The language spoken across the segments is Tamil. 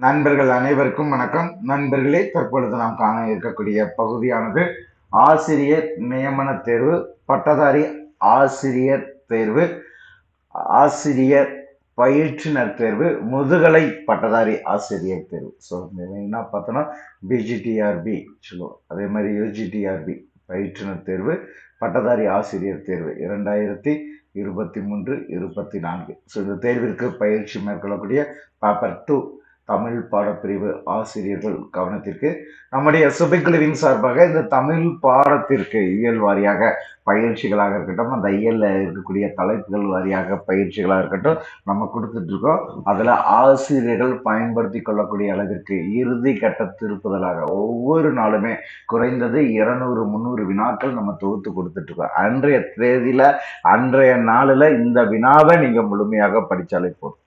நண்பர்கள் அனைவருக்கும் வணக்கம். நண்பர்களே, தற்பொழுது நாம் காண இருக்கக்கூடிய பகுதியானது ஆசிரியர் நியமன தேர்வு, பட்டதாரி ஆசிரியர் தேர்வு, ஆசிரியர் பயிற்றுனர் தேர்வு, முதுகலை பட்டதாரி ஆசிரியர் தேர்வு. ஸோ என்ன பார்த்தோன்னா பிஜிடிஆர்பி சொல்லுவோம், அதே மாதிரி யூஜிடிஆர்பி பயிற்றுனர் தேர்வு, பட்டதாரி ஆசிரியர் தேர்வு 2023-24. ஸோ இந்த தேர்விற்கு பயிற்சி மேற்கொள்ளக்கூடிய பேப்பர் 2 தமிழ் பாடப்பிரிவு ஆசிரியர்கள் கவனத்திற்கு நம்முடைய சுபிக்குழுவின் சார்பாக இந்த தமிழ் பாடத்திற்கு இயல் வாரியாக பயிற்சிகளாக இருக்கட்டும், அந்த இயல்ல இருக்கக்கூடிய தலைப்புகள் வாரியாக பயிற்சிகளாக இருக்கட்டும் நம்ம கொடுத்துட்டு இருக்கோம். அதுல ஆசிரியர்கள் பயன்படுத்தி கொள்ளக்கூடிய அளவிற்கு இறுதி கட்ட திருப்புதலாக ஒவ்வொரு நாளுமே குறைந்தது 200-300 வினாக்கள் நம்ம தொகுத்து கொடுத்துட்டு இருக்கோம். அன்றைய தேதியில அன்றைய நாளில் இந்த வினாவை நீங்க முழுமையாக படிச்சாலே போதும்.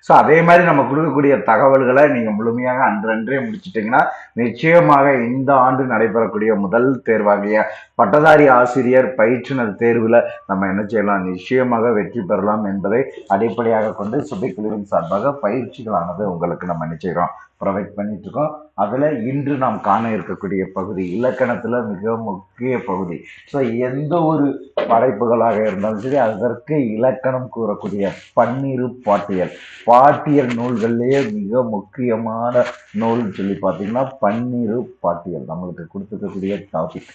ஸோ அதே மாதிரி நம்ம கொடுக்கக்கூடிய தகவல்களை நீங்கள் முழுமையாக அன்றே முடிச்சிட்டிங்கன்னா நிச்சயமாக இந்த ஆண்டு நடைபெறக்கூடிய முதல் தேர்வாகிய பட்டதாரி ஆசிரியர் பயிற்றுனர் தேர்வில் நம்ம என்ன செய்யலாம், நிச்சயமாக வெற்றி பெறலாம் என்பதை அடிப்படையாக கொண்டு சுபிக்குழுவின் சார்பாக பயிற்சிகளானது உங்களுக்கு நம்ம நிச்சயம் ப்ரொவைட் பண்ணிட்டு இருக்கோம். அதில் இன்று நாம் காண இருக்கக்கூடிய பகுதி இலக்கணத்தில் மிக முக்கிய பகுதி. ஸோ எந்த ஒரு படைப்புகளாக இருந்தாலும் சரி, அதற்கு இலக்கணம் கூறக்கூடிய பன்னிரு பாட்டியல் பாட்டியல் நூல்கள்லேயே மிக முக்கியமான நூல் சொல்லி பார்த்தீங்கன்னா பன்னிரு பாட்டியல் நம்மளுக்கு கொடுத்துருக்கக்கூடிய டாபிக்.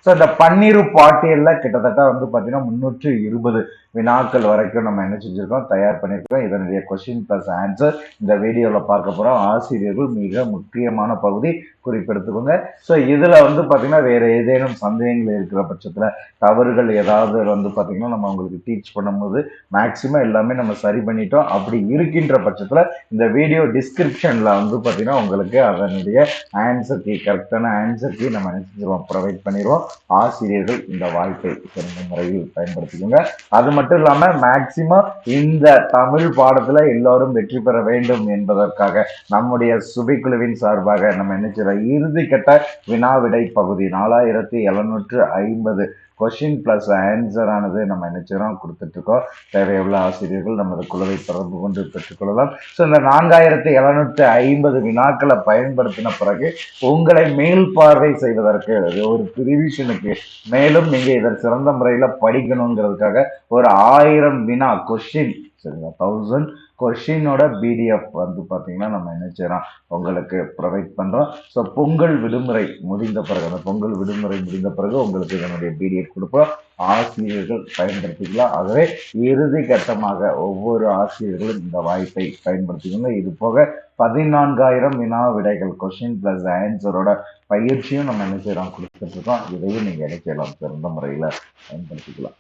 ஸோ இந்த பன்னிரு பாட்டியலில் கிட்டத்தட்ட பார்த்தீங்கன்னா 320 வினாக்கள் வரைக்கும் நம்ம என்ன செஞ்சுருக்கோம், தயார் பண்ணியிருக்கோம். இதனுடைய கொஸ்டின் ப்ளஸ் ஆன்சர் இந்த வீடியோவில் பார்க்க போகிறோம். ஆசிரியர்கள் மிக முக்கியமான பகுதி, குறிப்பெடுத்துக்கோங்க. ஸோ இதில் பார்த்தீங்கன்னா வேறு ஏதேனும் சந்தேகங்கள் இருக்கிற பட்சத்தில், தவறுகள் ஏதாவது பார்த்தீங்கன்னா நம்ம உங்களுக்கு டீச் பண்ணும்போது மேக்சிமம் எல்லாமே நம்ம சரி பண்ணிட்டோம். அப்படி இருக்கின்ற பட்சத்தில் இந்த வீடியோ டிஸ்கிரிப்ஷனில் பார்த்தீங்கன்னா உங்களுக்கு அதனுடைய ஆன்சர் கீ, கரெக்டான ஆன்சர் கீ நம்ம நினைச்சிருவோம், ப்ரொவைட் பண்ணிடுவோம். ஆசிரியர்கள் இந்த வாய்ப்பை சிறந்த முறையில் பயன்படுத்திக்கோங்க. அது மட்டும் இல்லாம மேக்சிமம் இந்த தமிழ் பாடத்துல எல்லாரும் வெற்றி பெற வேண்டும் என்பதற்காக நம்முடைய சுபிக்குழுவின் சார்பாக நம்ம என்ன செய்யறோம், இறுதி கட்ட வினாவிடை பகுதி 4750 கொஸ்டின் பிளஸ் ஆன்சர் ஆனது நம்ம என்ன செய்யறோம் கொடுத்துட்டு இருக்கோம். தேவையுள்ள ஆசிரியர்கள் நமது குழுவை தொடர்பு கொண்டு பெற்றுக்கொள்ளலாம். ஸோ இந்த 4750 வினாக்களை பயன்படுத்தின பிறகு உங்களை மேல் பார்வை செய்வதற்கு ஒரு ரிவிஷனுக்கு மேலும் நீங்க இதை சிறந்த முறையில படிக்கணுங்கிறதுக்காக ஒரு 1000 வினா கொஸ்டின், சரிங்களா, 1000 கொஸ்டினோட பிடிஎஃப் பார்த்தீங்கன்னா நம்ம என்ன செய்யறோம் உங்களுக்கு ப்ரொவைட் பண்றோம். ஸோ பொங்கல் விடுமுறை முடிந்த பிறகு, அந்த பொங்கல் விடுமுறை முடிந்த பிறகு உங்களுக்கு இதனுடைய பிடிஎஃப் கொடுப்போம். ஆசிரியர்கள் பயன்படுத்திக்கலாம். ஆகவே இறுதி கட்டமாக ஒவ்வொரு ஆசிரியர்களும் இந்த வாய்ப்பை பயன்படுத்திக்கோங்க. இது போக 14,000 வினா விடைகள் கொஸ்டின் பிளஸ் ஆன்சரோட பயிற்சியும் நம்ம என்ன செய்யறோம் கொடுத்துட்டு இருக்கோம். இதையும் நீங்க என்ன செய்யலாம், சிறந்த முறையில பயன்படுத்திக்கலாம்.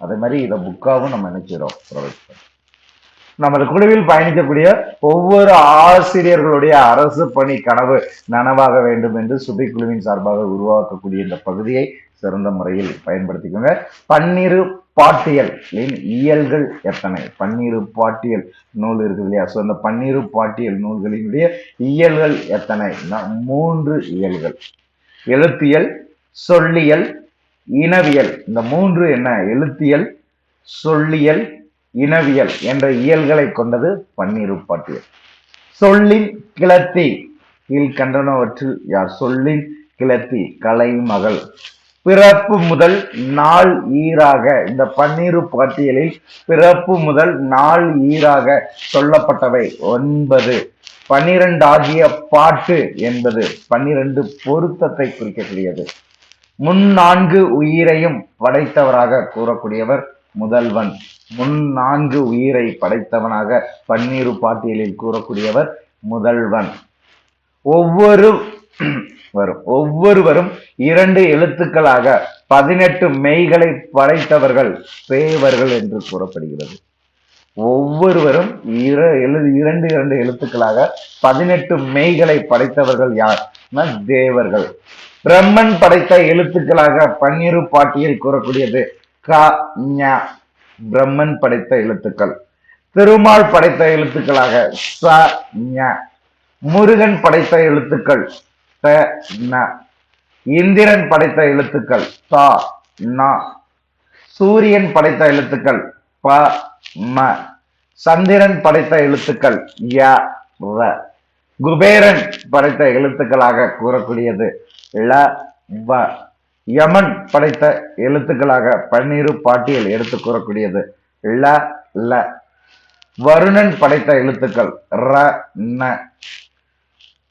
அதே மாதிரி இதை புக்காவும் நம்ம என்ன செய்யறோம் ப்ரொவைட் பண்ணுறோம். நமது குழுவில் பயணிக்கக்கூடிய ஒவ்வொரு ஆசிரியர்களுடைய அரசு பணி கனவு நனவாக வேண்டும் என்று சுபிக்குழுவின் சார்பாக உருவாக்கக்கூடிய இந்த பகுதியை சிறந்த முறையில் பயன்படுத்திக்கோங்க. பன்னிரு பாட்டியல் இயல்கள் எத்தனை, பன்னிரு பாட்டியல் நூல் இருக்குது இல்லையா? ஸோ அந்த பன்னிரு பாட்டியல் நூல்களினுடைய இயல்கள் எத்தனை? 3 இயல்கள். எழுத்தியல், சொல்லியல், இனவியல். இந்த 3 என்ன? எழுத்தியல், சொல்லியல், இனவியல் என்ற இயல்களை கொண்டது பன்னிரு பாட்டியல். சொல்லின் கிளத்தி கீழ்கண்டனவற்றில் யார்? சொல்லின் கிளத்தி கலைமகள். பிறப்பு முதல் நாள் ஈராக, இந்த பன்னிரு பாட்டியலில் பிறப்பு முதல் நாள் ஈராக சொல்லப்பட்டவை 9. 12 ஆகிய பாட்டு என்பது 12 பொருத்தத்தை குறிக்கக்கூடியது. 4 உயிரையும் படைத்தவராக கூறக்கூடியவர் முதல்வன். 4 உயிரை படைத்தவனாக பன்னிரு பாட்டியலில் கூறக்கூடியவர் முதல்வன். ஒவ்வொருவரும் 2 எழுத்துக்களாக 18 மெய்களை படைத்தவர்கள் தேவர்கள் என்று கூறப்படுகிறது. ஒவ்வொருவரும் 2 எழுத்துக்களாக 18 மெய்களை படைத்தவர்கள் யார்? தேவர்கள். பிரம்மன் படைத்த எழுத்துக்களாக பன்னிரு பாட்டியல் கூறக்கூடியது க ஞ, பிரம்மன் படைத்த எழுத்துக்கள். திருமால் படைத்த எழுத்துக்களாக ச ஞ. முருகன் படைத்த எழுத்துக்கள் த ந. இந்திரன் படைத்த எழுத்துக்கள் த ந. சூரியன் படைத்த எழுத்துக்கள் ப ம. சந்திரன் படைத்த எழுத்துக்கள் ய ர. குபேரன் படைத்த எழுத்துக்களாக கூறக்கூடியது ல வ. யமன் படைத்த எழுத்துக்களாக பன்னிரு பாட்டியல் எடுத்து கூறக்கூடியது ல ல. வருணன் படைத்த எழுத்துக்கள் ர ந.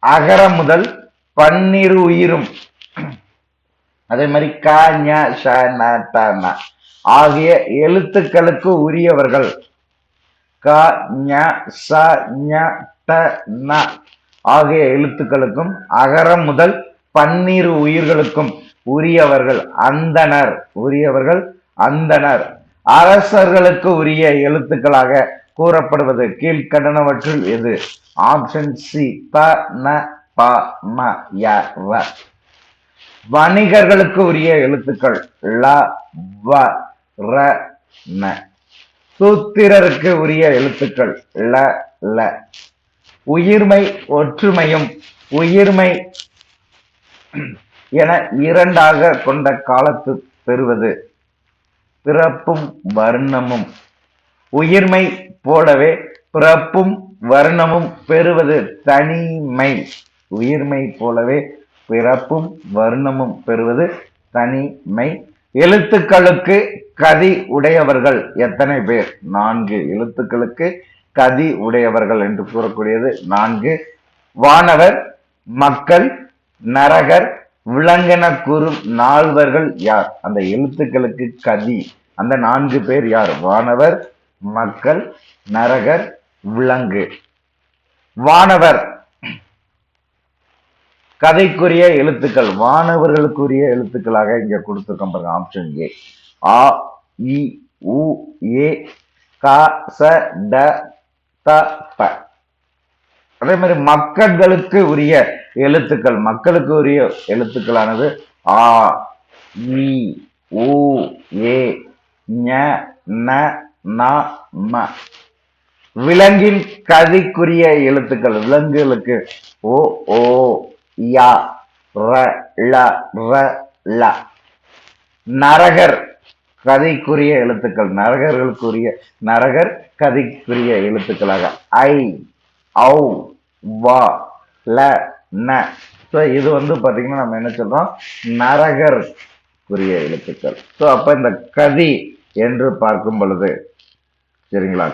அகர முதல் பன்னிரு உயிரும் அதே மாதிரி க ஞ ச ந ட ந ஆகிய எழுத்துக்களுக்கு உரியவர்கள் க ஞ ச ஞ ட ந ஆகிய எழுத்துக்களுக்கும் அகரம் முதல் பன்னிரு உயிர்களுக்கும் உரியவர்கள் அந்தனர். அரசர்களுக்கு உரிய எழுத்துக்களாக கூறப்படுவது கீழ்கண்டனவற்றுள் எது? ஆப்ஷன் சி த ந ப ம ய ர. வணிகர்களுக்கு உரிய எழுத்துக்கள் ல வ ர ந. சூத்திரருக்கு உரிய எழுத்துக்கள் ல ல. உயிர்மை ஒற்றுமையும் உயிர்மை என இரண்டாக கொண்ட காலத்து பெறுவது பிறப்பும் வர்ணமும். உயிர்மை போலவே பிறப்பும் வர்ணமும் பெறுவது தனிமை. உயிர்மை போலவே பிறப்பும் வர்ணமும் பெறுவது தனிமை. எழுத்துக்களுக்கு கதி உடையவர்கள் எத்தனை பேர்? 4. எழுத்துக்களுக்கு கதி உடையவர்கள் என்று கூறக்கூடியது 4. வானவர், மக்கள், நரகர், விலங்கென கூறும் 4வர்கள் யார்? அந்த எழுத்துக்களுக்கு கதி அந்த 4 பேர் யார்? வானவர், மக்கள், நரகர், விலங்கு. வானவர் கதைக்குரிய எழுத்துக்கள் வானவர்களுக்குரிய எழுத்துக்களாக இங்க கொடுத்திருக்கோம் பாருங்க. ஆப்ஷன் ஏ ஆ இ உ ஏ க ச ட த ப. அதே மாதிரி மக்களுக்கு உரிய எழுத்துக்கள் மக்களுக்கு உரிய எழுத்துக்களானது ஆ இ உ ஏ ஞ ந ந ம. விலங்கின் கதிக்குரிய எழுத்துக்கள் விலங்குகளுக்கு ஓ ஓ யா ர ல ர ல. நரகர் கதைக்குரிய எழுத்துக்கள் நரகர் கதைக்குரிய எழுத்துக்களாக ஐ ஔ வா ல ந. இது பாத்தீங்கன்னா நம்ம என்ன சொல்றோம்? நரகருக்குரிய எழுத்துக்கள். அப்ப இந்த கதி என்று பார்க்கும் பொழுது சரிங்களா,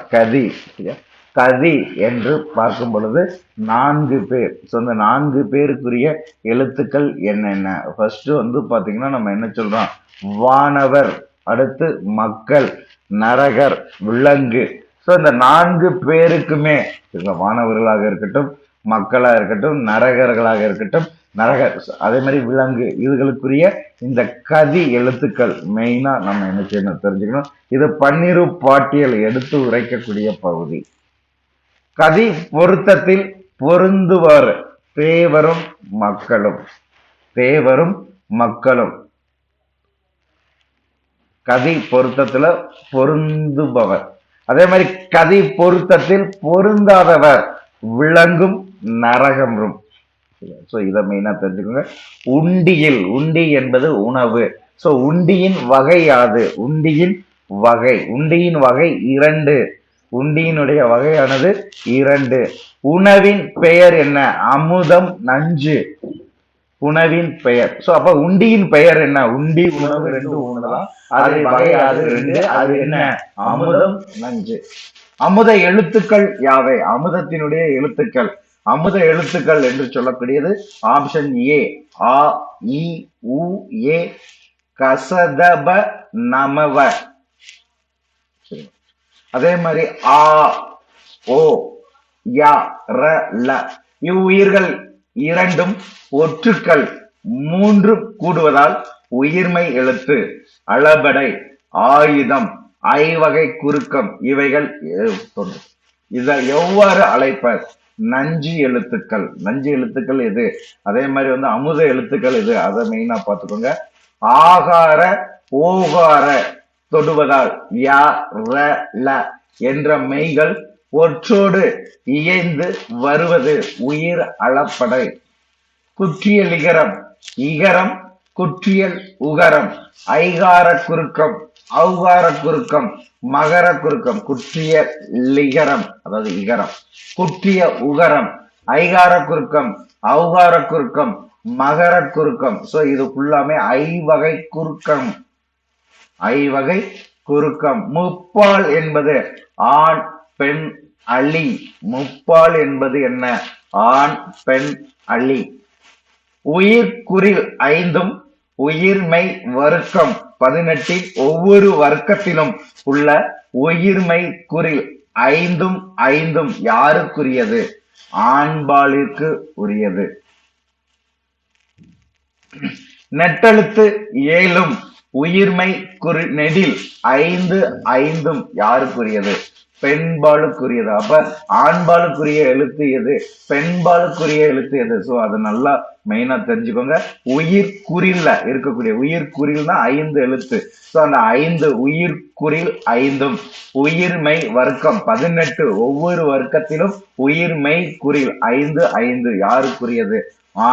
கதி என்று பார்க்கும் பொழுது 4 பேர். இந்த 4 பேருக்குரிய எழுத்துக்கள் என்னென்ன? ஃபர்ஸ்ட் பாத்தீங்கன்னா நம்ம என்ன சொல்றோம்? வானவர், அடுத்து மக்கள், நரகர், விலங்கு. இந்த 4 பேருக்குமே வானவர்களாக இருக்கட்டும், மக்களா இருக்கட்டும், நரகர்களாக இருக்கட்டும், அதே மாதிரி விலங்கு, இதுகளுக்குரிய இந்த கதி எழுத்துக்கள் மெயினா நம்ம என்ன செய்யணும்? தெரிஞ்சுக்கணும். இது பன்னிரு பாட்டியல் எடுத்து உரைக்கக்கூடிய பகுதி. கதி பொருத்தத்தில் பொருந்துவார் தேவரும் மக்களும். கதி பொருத்தத்துல பொருந்துபவர். அதே மாதிரி கதி பொருத்தத்தில் பொருந்தாதவர் விலங்கும் நரகமும். இதை மெயினா தெரிஞ்சுக்கோங்க. உண்டி என்பது உணவு. உண்டியின் வகை யாது? உண்டியின் வகை 2. உண்டியினுடைய வகையானது 2. உணவின் பெயர் என்ன? அமுதம், நஞ்சு. உணவின் பெயர். அப்ப உண்டியின் பெயர் என்ன? உண்டி, உணவு 2 உணவுதான். அது வகையாது 2. அது என்ன? அமுதம், நஞ்சு. அமுத எழுத்துக்கள் யாவை? அமுதத்தினுடைய எழுத்துக்கள் அமுத எழுத்துக்கள் என்று சொல்லக்கூடியது ஆப்ஷன் ஏ ஆ இ உ ஏ கசதப நமவ. அதே மாதிரி ஆ ஓ யா ர ல. இவ்வுயிர்கள் 2 ஒற்றுக்கள் 3 கூடுவதால் உயிர்மை எழுத்து. அளபடை, ஆயுதம், ஐவகை குறுக்கம் இவைகள் இதை எவ்வாறு அழைப்பர்? நஞ்சு எழுத்துக்கள் எது? அதே மாதிரி அமுத எழுத்துக்கள் எது? அதை மெயினா பார்த்துக்கோங்க. ஆகார ஓகார தொடுவதால் யா ர ல என்ற மெய்கள் ஒற்றோடு இயைந்து வருவது உயிர் அளப்படை. குற்றியல் இகரம் குற்றியல் உகரம். ஐகார குறுக்கம், ஔகார குறுக்கம், மகர குறுக்கம். குற்றிய லிகரம் அதாவது இகரம், குற்றிய உகரம், ஐகார குறுக்கம், ஔகார குறுக்கம், மகர குறுக்கம். சோ இது ஃபுல்லாமே ஐவகை குறுக்கம். ஐவகை குறுக்கம். முப்பால் என்பது ஆண் பெண் அலி. முப்பால் என்பது என்ன? ஆண் பெண் அலி. உயிர்க்குறில் ஐந்தும் உயிர்மை வர்க்கம் 18 ஒவ்வொரு வர்க்கத்திலும் உள்ள உயிர்மை குறில் ஐந்தும் ஐந்தும் யாருக்குரியது? ஆண்பாலிற்கு உரியது. நெட்டெழுத்து 7 உயிர்மை குறி நெடில் 5 5 யாருக்குரியது? பெண்பாலுக்குரியது. அப்ப ஆண்பாலுக்குரிய எழுத்து எது, பெண்பாலுக்குரிய எழுத்து எது? சோ அதை நல்லா மெயினா தெரிஞ்சுக்கோங்க. உயிர்குறில்ல இருக்கக்கூடிய உயிர்குறில்னா 5 எழுத்து. சோ அந்த 5 உயிர்குறில் 5 உயிர்மை வர்க்கம் 18 ஒவ்வொரு வர்க்கத்திலும் உயிர்மை குறில் 5 5 யாருக்குரியது?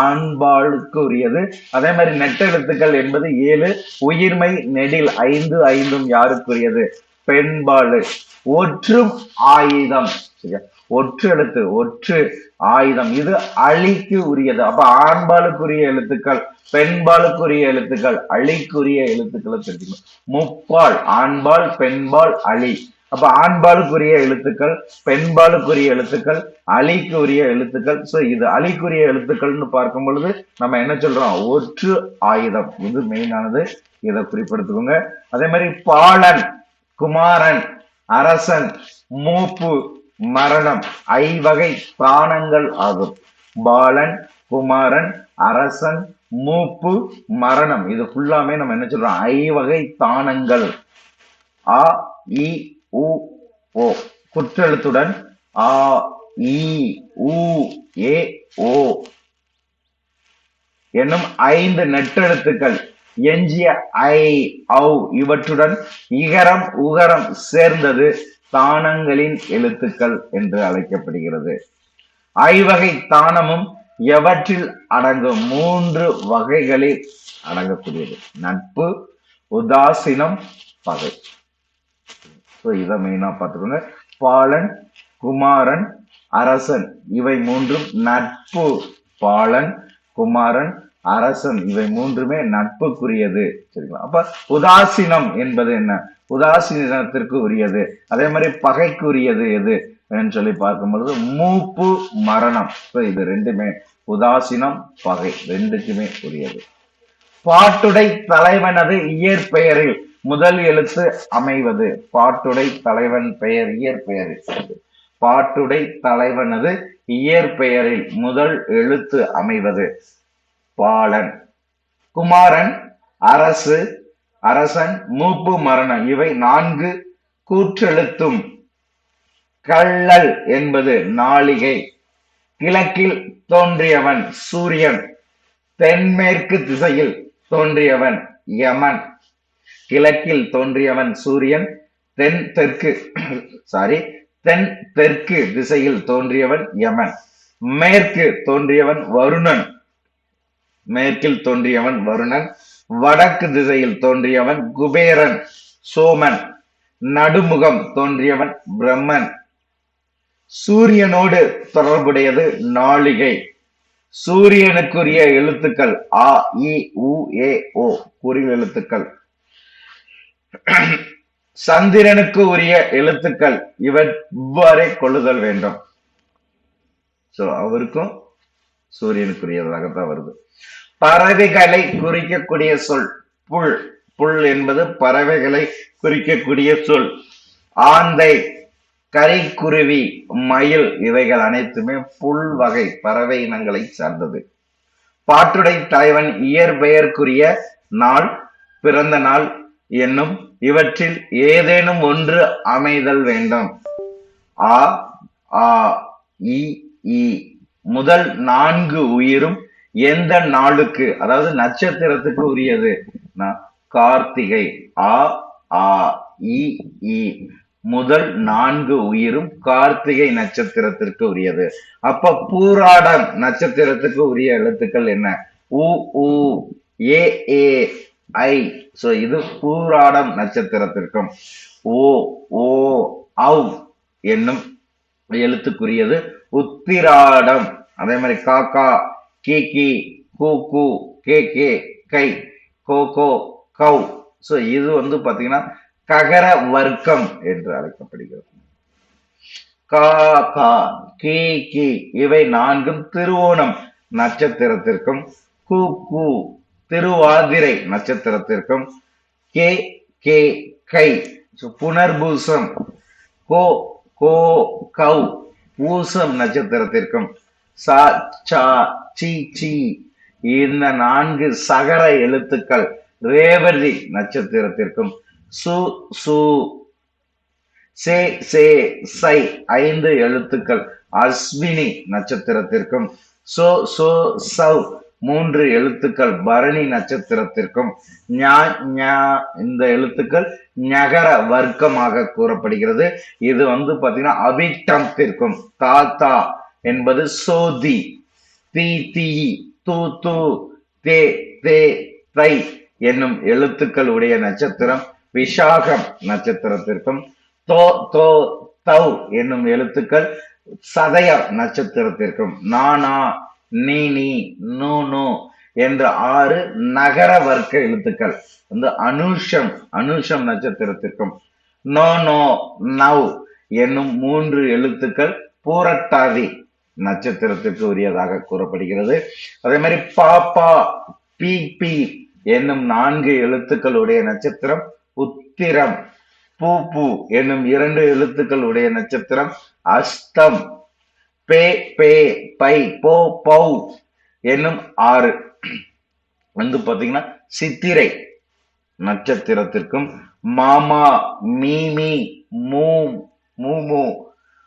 ஆண்பாலுக்கு உரியது. அதே மாதிரி நெட்டெழுத்துக்கள் என்பது 7 உயிர்மை நெடில் 5 5 யாருக்குரியது? பெண்பாலு. ஒற்றும் ஆயுதம். சரியா? ஒற்று எழுத்து, ஒற்று ஆயுதம், இது அழிக்கு உரியது. அப்ப ஆண்பாலுக்குரிய எழுத்துக்கள், பெண்பாலுக்குரிய எழுத்துக்கள், அழிக்குரிய எழுத்துக்களை தெரிஞ்சுக்கணும். முப்பால் ஆண்பால், பெண்பால், அழி. அப்ப ஆண்பாலுக்குரிய எழுத்துக்கள், பெண்பாலுக்குரிய எழுத்துக்கள், அழிக்கு உரிய எழுத்துக்கள். சோ இது அழிக்குரிய எழுத்துக்கள்னு பார்க்கும் பொழுது நம்ம என்ன சொல்றோம்? ஒற்று ஆயுதம். இது மெயினானது, இதை குறிப்பிடுத்துக்கோங்க. அதே மாதிரி பாலன், குமாரன், அரசன், மூப்பு, மரணம் ஐவகை தானங்கள் ஆகும். பாலன், குமாரன், அரசன், மூப்பு, மரணம் இது ஃபுல்லாமே நம்ம என்ன சொல்றோம்? ஐவகை தானங்கள். ஆ இ உ ஓ குற்றெழுத்துடன் ஆ இ உ ஏ ஓ என்னும் 5 நெட்டெழுத்துக்கள் எஞ்சிய ஐ ஔ இவற்றுடன் இகரம் உகரம் சேர்ந்தது தானங்களின் எழுத்துக்கள் என்று அழைக்கப்படுகிறது. ஐவகை தானமும் எவற்றில் அடங்கும்? 3 வகைகளில் அடங்கக்கூடியது. நட்பு, உதாசீனம், பகை. இதை மெயினா பார்த்துக்கோங்க. பாலன், குமாரன், அரசன் இவை மூன்றும் நட்பு. பாலன், குமாரன், அரசன் இவை மூன்றுமே நட்புக்குரியது. சரிங்களா? அப்ப உதாசீனம் என்பது என்ன? உதாசீனத்திற்கு உரியது. அதே மாதிரி பகைக்குரியது எது சொல்லி பார்க்கும் பொழுது மூப்பு, மரணம். இது ரெண்டுமே உதாசீனம், பகை ரெண்டுக்குமே உரியது. பாட்டுடை தலைவனது இயற்பெயரில் முதல் எழுத்து அமைவது. பாட்டுடை தலைவன் பெயர் இயற்பெயரில். பாட்டுடை தலைவனது இயற்பெயரில் முதல் எழுத்து அமைவது. பாலன். குமாரன், அரசு, அரசன், மூப்பு, மரணம் இவை 4 கூற்றெழுத்தும். கள்ளல் என்பது நாளிகை. கிழக்கில் தோன்றியவன் சூரியன். தென்மேற்கு திசையில் தோன்றியவன் யமன். கிழக்கில் தோன்றியவன் சூரியன். தென் தெற்கு திசையில் தோன்றியவன் யமன். மேற்கு தோன்றியவன் வருணன். மேற்கில் தோன்றியவன் வருணன். வடக்கு திசையில் தோன்றியவன் குபேரன் சோமன். நடுமுகம் தோன்றியவன் பிரம்மன். சூரியனோடு தொடர்புடையது நாளிகை. சூரியனுக்குரிய எழுத்துக்கள் ஆ இ உ ஏ ஓ குறில் எழுத்துக்கள். சந்திரனுக்கு உரிய எழுத்துக்கள் இவ்வாறே கொள்ளுதல் வேண்டும். சோ அவருக்கும் சூரியனுக்குரியதாகத்தான் வருது. பறவைகளை குறிக்கக்கூடிய சொல் புல். புல் என்பது பறவைகளை குறிக்கக்கூடிய சொல். ஆந்தை, கரிக்குருவி, மயில் இவைகள் அனைத்துமே புல் வகை பறவை இனங்களை சார்ந்தது. பாட்டுடை தலைவன் இயற்பெயர்க்குரிய நாள், பிறந்த நாள் என்னும் இவற்றில் ஏதேனும் ஒன்று அமைதல் வேண்டும். ஆ ஆ இ ஈ முதல் 4 உயிரும் எந்த நாளுக்கு, அதாவது நட்சத்திரத்துக்கு உரியது? கார்த்திகை. ஆ ஆ இ ஈ முதல் 4 உயிரும் கார்த்திகை நட்சத்திரத்திற்கு உரியது. அப்ப பூராடம் நட்சத்திரத்துக்கு உரிய எழுத்துக்கள் என்ன? உ உ ஏ ஏ ஐ. சோ இது பூராடம் நட்சத்திரத்திற்கும். ஓ ஓ ஔ என்னும் எழுத்துக்குரியது உத்திராடம். அதே மாதிரி காக்கா, கீ, கூ, கே, கை, கோ, கௌ. சோ இது வந்து பாத்தீங்கன்னா ககர வர்க்கம் என்று அழைக்கப்படுகிறது. கா, கீ, இவை நான்கும் திருவோணம் நட்சத்திரத்திற்கும், கூ திருவாதிரை நட்சத்திரத்திற்கும், கே, கை புனர்பூசம், கோ, கௌ பூசம் நட்சத்திரத்திற்கும், சா, சி இந்த நான்கு சகர எழுத்துக்கள் ரேவதி நட்சத்திரத்திற்கும், சு சே, சை ஐந்து எழுத்துக்கள் அஸ்வினி நட்சத்திரத்திற்கும், சௌ மூன்று எழுத்துக்கள் பரணி நட்சத்திரத்திற்கும், இந்த எழுத்துக்கள் ஞகர வர்க்கமாக கூறப்படுகிறது. இது வந்து பாத்தீங்கன்னா அவிட்டத்திற்கும், தாத்தா என்பது சோதி, தீ, தூ, தே, தை என்னும் எழுத்துக்கள் உடைய நட்சத்திரம் விஷாகம் நட்சத்திரத்திற்கும், தௌ என்னும் எழுத்துக்கள் சதய நட்சத்திரத்திற்கும், நானா, நீ, நூ என்ற ஆறு நகர வர்க்க எழுத்துக்கள் வந்து அனுஷம் நட்சத்திரத்திற்கும், நௌ என்னும் மூன்று எழுத்துக்கள் பூரட்டாதி நட்சத்திரத்திற்கு உரியதாக கூறப்படுகிறது. அதே மாதிரி பாப்பா, பி என்னும் நான்கு எழுத்துக்களுடைய நட்சத்திரம் உத்திரம், பூ என்னும் இரண்டு எழுத்துக்கள் உடைய நட்சத்திரம் அஸ்தம், பை, பௌ என்னும் ஆறு வந்து பாத்தீங்கன்னா சித்திரை நட்சத்திரத்திற்கும், மாமா, மீ, மூ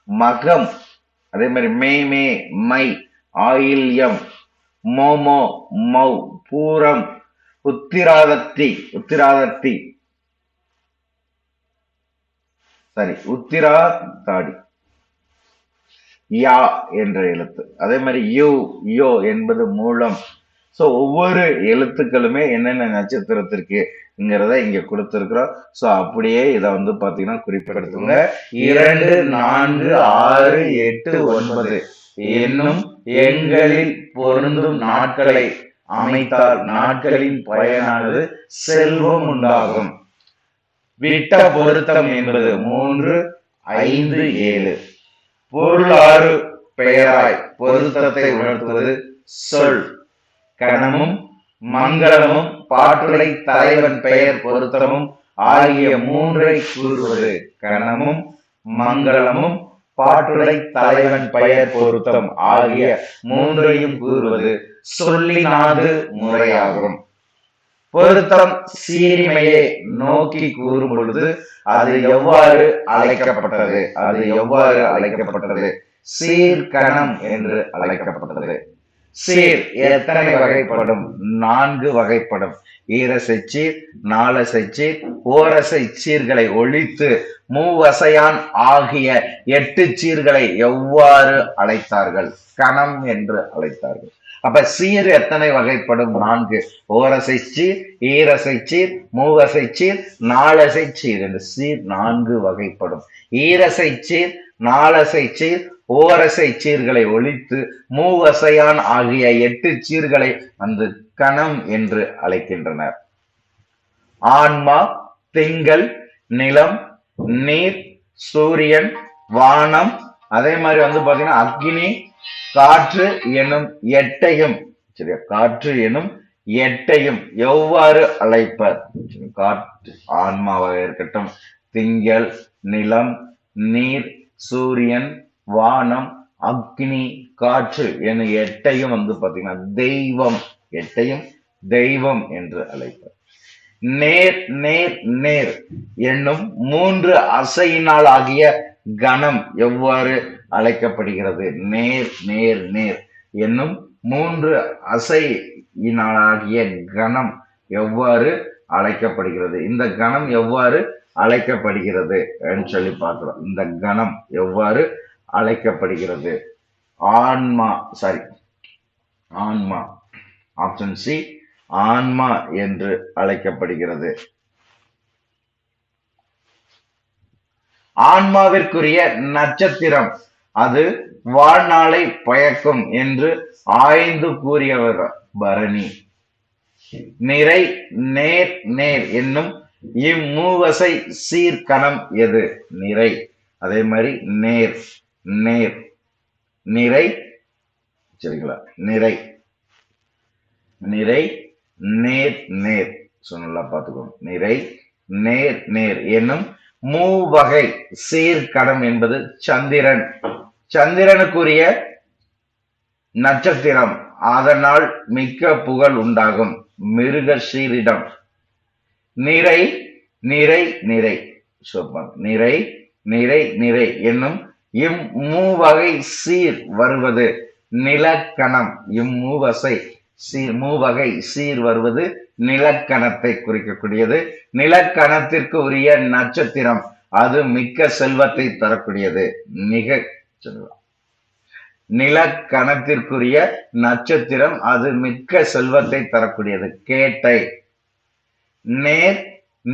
மகம், அதே மாதிரி மை, ஆயில்யம், மௌ பூரம், உத்திராதத்தி உத்திராதாடி யா என்ற எழுத்து. அதே மாதிரி யோ என்பது மூலம். சோ ஒவ்வொரு எழுத்துக்களுமே என்னென்ன நட்சத்திரத்திற்குங்கிறத இங்க கொடுத்திருக்கிறோம். சோ அப்படியே இதை வந்து பாத்தீங்கன்னா குறிப்பிடுத்துங்க. 2, 4, 6, 8, 9 என்னும் எண்களில் பொருந்தும் நாட்களை அமைத்தால் நாட்களின் பயனானது செல்வம் உண்டாகும். விட்ட பொருத்தம் என்பது 3, 5, 7. பொருளாறு பெயராய் பொருத்தத்தை உணர்த்துவது சொல். கணமும் மங்களமும் பாட்டுடை தலைவன் பெயர் பொருத்தமும் ஆகிய மூன்றை கூறுவது. கணமும் மங்களமும் பாட்டுடை தலைவன் பெயர் பொருத்தம் ஆகிய மூன்றையும் கூறுவது சொல்லினாது முறையாகும். பொருத்தம் சீரிமையை நோக்கி கூறும் பொழுது அது எவ்வாறு அழைக்கப்பட்டது? சீர்கணம் என்று அழைக்கப்பட்டது. சீர் எத்தனை வகைப்படும்? 4 வகைப்படும். ஈரசைச்சீர், நாலசைச்சீர், ஓரசை சீர்களை ஒழித்து மூவசையான் ஆகிய 8 சீர்களை எவ்வாறு அழைத்தார்கள்? கணம் என்று அழைத்தார்கள். அப்ப சீர் எத்தனை வகைப்படும்? 4. ஓரசை சீர், ஈரசை சீர், மூவசை சீர், நாலசை சீர் என்று சீர் 4 வகைப்படும். ஈரசை சீர், நாலசை சீர், ஓரசை சீர்களை ஒழித்து மூவசையான் ஆகிய 8 சீர்களை வந்து கணம் என்று அழைக்கின்றனர். ஆன்மா, திங்கள், நிலம், நீர், சூரியன், வானம், அதே மாதிரி வந்து பாத்தீங்கன்னா அக்னி, காற்று எனும் 8ஐயும், சரியா, காற்று எனும் 8ஐயும் எவ்வாறு அழைப்பர்? காற்று ஆன்மாவாக இருக்கட்டும், திங்கள், நிலம், நீர், சூரியன், வானம், அக்னி, காற்று என 8ஐயும் வந்து பாத்தீங்கன்னா தெய்வம், 8ஐயும் தெய்வம் என்று அழைப்பர். நேர் என்னும் 3 அசையினால் ஆகிய கணம் எவ்வாறு அழைக்கப்படுகிறது? நேர் என்னும் 3 அசையினாலாகிய கணம் எவ்வாறு அழைக்கப்படுகிறது? இந்த கணம் எவ்வாறு அழைக்கப்படுகிறது என்று சொல்லி பார்க்கிறோம். இந்த கணம் எவ்வாறு அழைக்கப்படுகிறது? ஆன்மா ஆப்ஷன் சி, ஆன்மா என்று அழைக்கப்படுகிறது. ஆன்மாவிற்குரிய நட்சத்திரம் அது வாழ்நாளை பயக்கும் என்று ஆய்ந்து கூறியவர் பரணி. நிறை நேர் நேர் என்னும் இம்மூவசை சீர்கணம் எது? நிறை. அதே மாதிரி நேர் நேர் நிறை. சரிங்களா? நிறை நிறை நேர் நேர் சொன்னா பார்த்துக்கோங்க. நிறை நேர் நேர் என்னும் மூவகை சீர்கணம் என்பது சந்திரன். சந்திரனுக்குரிய நட்சத்திரம், அதனால் மிக்க புகழ் உண்டாகும் மிருகசீரிடம். நிறை நிறை நிறை நிறை நிறை நிறை என்னும் இம்மூவகை சீர் வருவது நிலக்கணம். இம்மூவசை மூவகை சீர் வருவது நிலக்கணத்தை குறிக்கக்கூடியது. நிலக்கணத்திற்கு உரிய நட்சத்திரம், அது மிக்க செல்வத்தை தரக்கூடியது. நிலக்கணத்திற்குரிய நட்சத்திரம், அது மிக்க செல்வத்தை தரக்கூடியது. கேட்டை. நேர்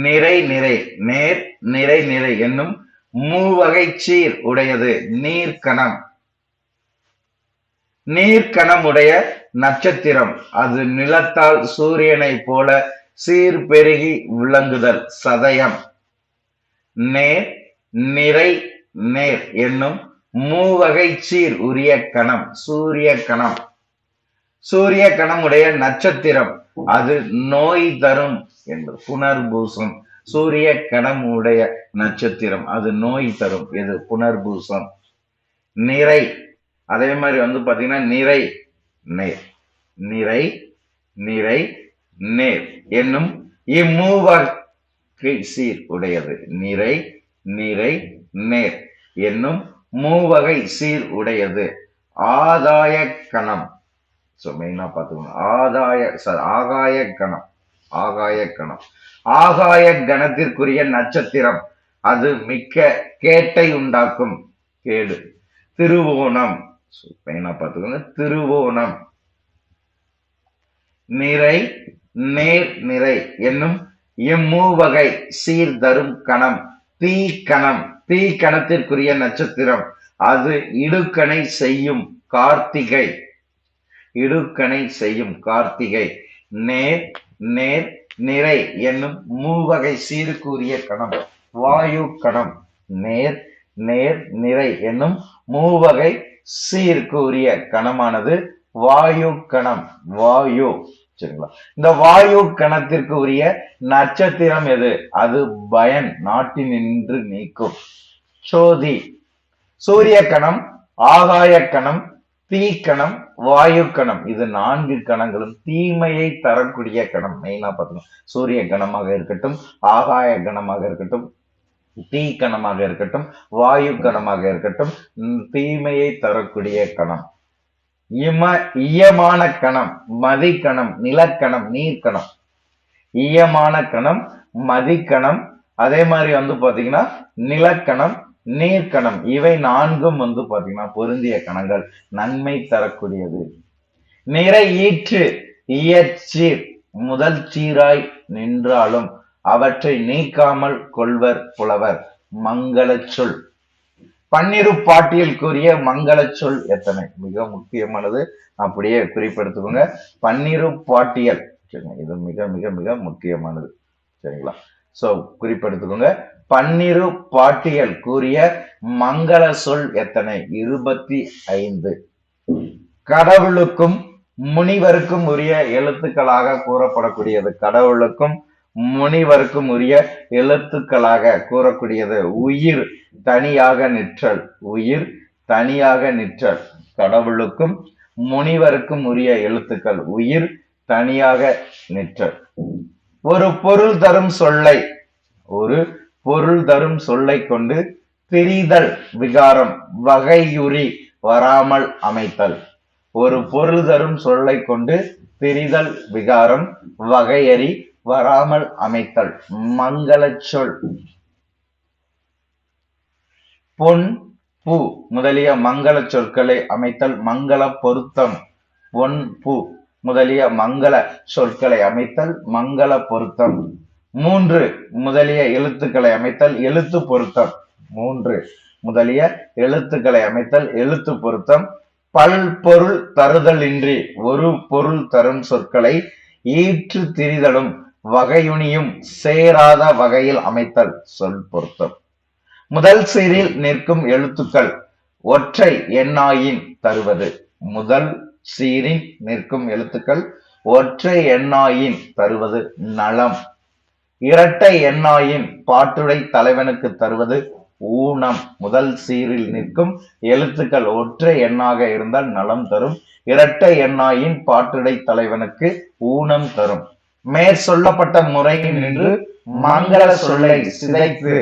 நிறை நிறை நேர் நிறை நிறை என்னும் மூவகை சீர் உடையது நீர்க்கணம். நீர்க்கணம் உடைய நட்சத்திரம், அது நிலத்தால் சூரியனை போல சீர் பெருகி விளங்குதல் சதயம். நேர் நிறை நேர் என்னும் மூவகை சீர் உரிய கணம் சூரிய கணம். சூரிய கணம் உடைய நட்சத்திரம், அது நோய் தரும் என்பது புனர்பூசம். சூரிய கணம் உடைய நட்சத்திரம், அது நோய் தரும். எது? புனர்பூசம். நிறை. அதே மாதிரி பாத்தீங்கன்னா நிறை நேர் நிறை நிறை நேர் என்னும் இம்மூவகை சீர் உடையது. நிறை நிறை நேர் என்னும் மூவகை சீர் உடையது. ஆதாய கணம். மெயினா பார்த்துக்கணும். ஆகாய கணம். ஆகாய கணம். ஆகாய கணத்திற்குரிய நட்சத்திரம், அது மிக்க கேட்டை உண்டாக்கும் கேடு. திருவோணம். மெயினா பார்த்துக்கோங்க. திருவோணம். நிறை நேர் நிறை என்னும் இம்மூவகை சீர் தரும் கணம் தீக்கணம். தீக்கணத்திற்குரிய நட்சத்திரம், அது இடுக்கணை செய்யும் கார்த்திகை. இடுக்கணை செய்யும் கார்த்திகை. நேர் நேர் நிறை என்னும் மூவகை சீருக்குரிய கணம் வாயு கணம். நேர் நேர் நிறை என்னும் மூவகை சீர்க்குரிய கணமானது வாயு கணம். வாயு. சரிங்களா? இந்த வாயு கணத்திற்கு உரிய நட்சத்திரம் எது? அது பயன், நாட்டினின்று நீக்கும். சோதி. சூரிய கணம், ஆகாய கணம், தீக்கணம், வாயு கணம், இது 4 கணங்களும் தீமையை தரக்கூடிய கணம். மெயினா பார்த்துக்கணும். சூரிய கணமாக இருக்கட்டும், ஆகாய கணமாக இருக்கட்டும், தீ கணமாக இருக்கட்டும், வாயு கணமாக இருக்கட்டும், தீமையை தரக்கூடிய கணம். இயமான கணம், மதிக்கணம், நிலக்கணம், நீர்க்கணம். இயமான கணம், மதிக்கணம், அதே மாதிரி பாத்தீங்கன்னா நிலக்கணம், நீர்க்கணம். இவை 4ம் பாத்தீங்கன்னா பொருந்திய கணங்கள், நன்மை தரக்கூடியது. நிறை ஈற்று இயற்சீர் முதல் சீராய் நின்றாலும் அவற்றை நீக்காமல் கொள்வர் புலவர். மங்கள சொல். பன்னிரு பாட்டியல் கூறிய மங்கள சொல் எத்தனை? மிக முக்கியமானது, அப்படியே குறிப்பெடுத்துக்கோங்க. பன்னிரு பாட்டியல். இது மிக மிக மிக முக்கியமானது. சரிங்களா? சோ குறிப்பெடுத்துக்கோங்க. பன்னிரு பாட்டியல் கூறிய மங்கள சொல் எத்தனை? 25. கடவுளுக்கும் முனிவருக்கும் உரிய எழுத்துக்களாக கூறப்படக்கூடியது. கடவுளுக்கும் முனிவருக்கும் உரிய எழுத்துக்களாக கூறக்கூடியது. உயிர் தனியாக நிற்றல். உயிர் தனியாக நிற்றல். கடவுளுக்கும் முனிவருக்கும் உரிய எழுத்துக்கள். உயிர் தனியாக நிற்றல். ஒரு பொருள் தரும் சொல்லை, ஒரு பொருள் தரும் சொல்லை கொண்டு திரிதல் விகாரம் வகையுறி வராமல் அமைத்தல். ஒரு பொருள் தரும் சொல்லை கொண்டு திரிதல் விகாரம் வகையறி வராமல் அமைத்தல். மங்கள சொல். பொன் பூ முதலிய மங்கள சொற்களை அமைத்தல் மங்கள பொருத்தம். பொன் பூ முதலிய மங்கள சொற்களை அமைத்தல் மங்கள பொருத்தம். 3 முதலிய எழுத்துக்களை அமைத்தல் எழுத்து பொருத்தம். 3 முதலிய எழுத்துக்களை அமைத்தல் எழுத்து பொருத்தம். பல்பொருள் தருதல் இன்றி ஒரு பொருள் தரும் சொற்களை ஈற்று திரிதலும் வகையுனியும் சேராத வகையில் அமைத்தல் சொல் பொருத்தம். முதல் சீரில் நிற்கும் எழுத்துக்கள் ஒற்றை எண்ணாயின் தருவது. முதல் சீரில் நிற்கும் எழுத்துக்கள் ஒற்றை எண்ணாயின் தருவது நலம். இரட்டை எண்ணாயின் பாட்டுடை தலைவனுக்கு தருவது ஊனம். முதல் சீரில் நிற்கும் எழுத்துக்கள் ஒற்றை எண்ணாக இருந்தால் நலம் தரும். இரட்டை எண்ணாயின் பாட்டுடை தலைவனுக்கு ஊனம் தரும். மேற் சொல்லப்பட்ட முறையில் நின்று மங்கள சொல்லை சிதைத்து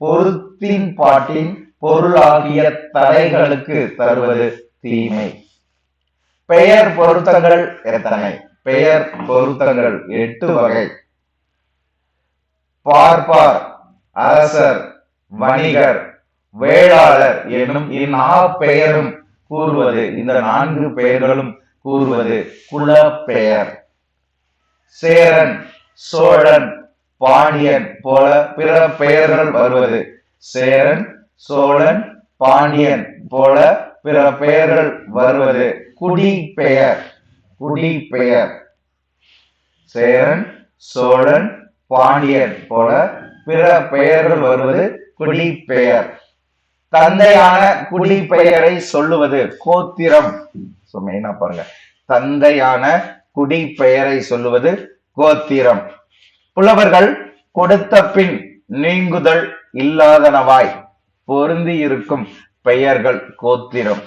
பொருத்தின் பாட்டின் பொருளாகிய தடைகளுக்கு தருவது தீமை. பெயர் பொருத்தங்கள் எத்தனை? பெயர் பொருத்தங்கள் 8 வகை. பார்ப்பார், அரசர், வணிகர், வேளாளர் என்னும் பெயரும் கூறுவது. இந்த 4 பெயர்களும் கூறுவது குலப்பெயர். சேரன், சோழன், பாண்டியன் போல பிற பெயர்கள் வருவது. சேரன், சோழன், பாண்டியன் போல பிற பெயர்கள் வருவது குடிப்பெயர். குடிப்பெயர். சேரன், சோழன், பாண்டியன் போல பிற பெயர்கள் வருவது குடிப்பெயர். தந்தையான குடிப்பெயரை சொல்லுவது கோத்திரம். மெயினா பாருங்க, தந்தையான குடிப்பெயரை சொல்லுவது கோத்திரம். புலவர்கள் கொடுத்த பின் நீங்குதல் இல்லாதனவாய் பொருந்தி இருக்கும் பெயர்கள் கோத்திரம்.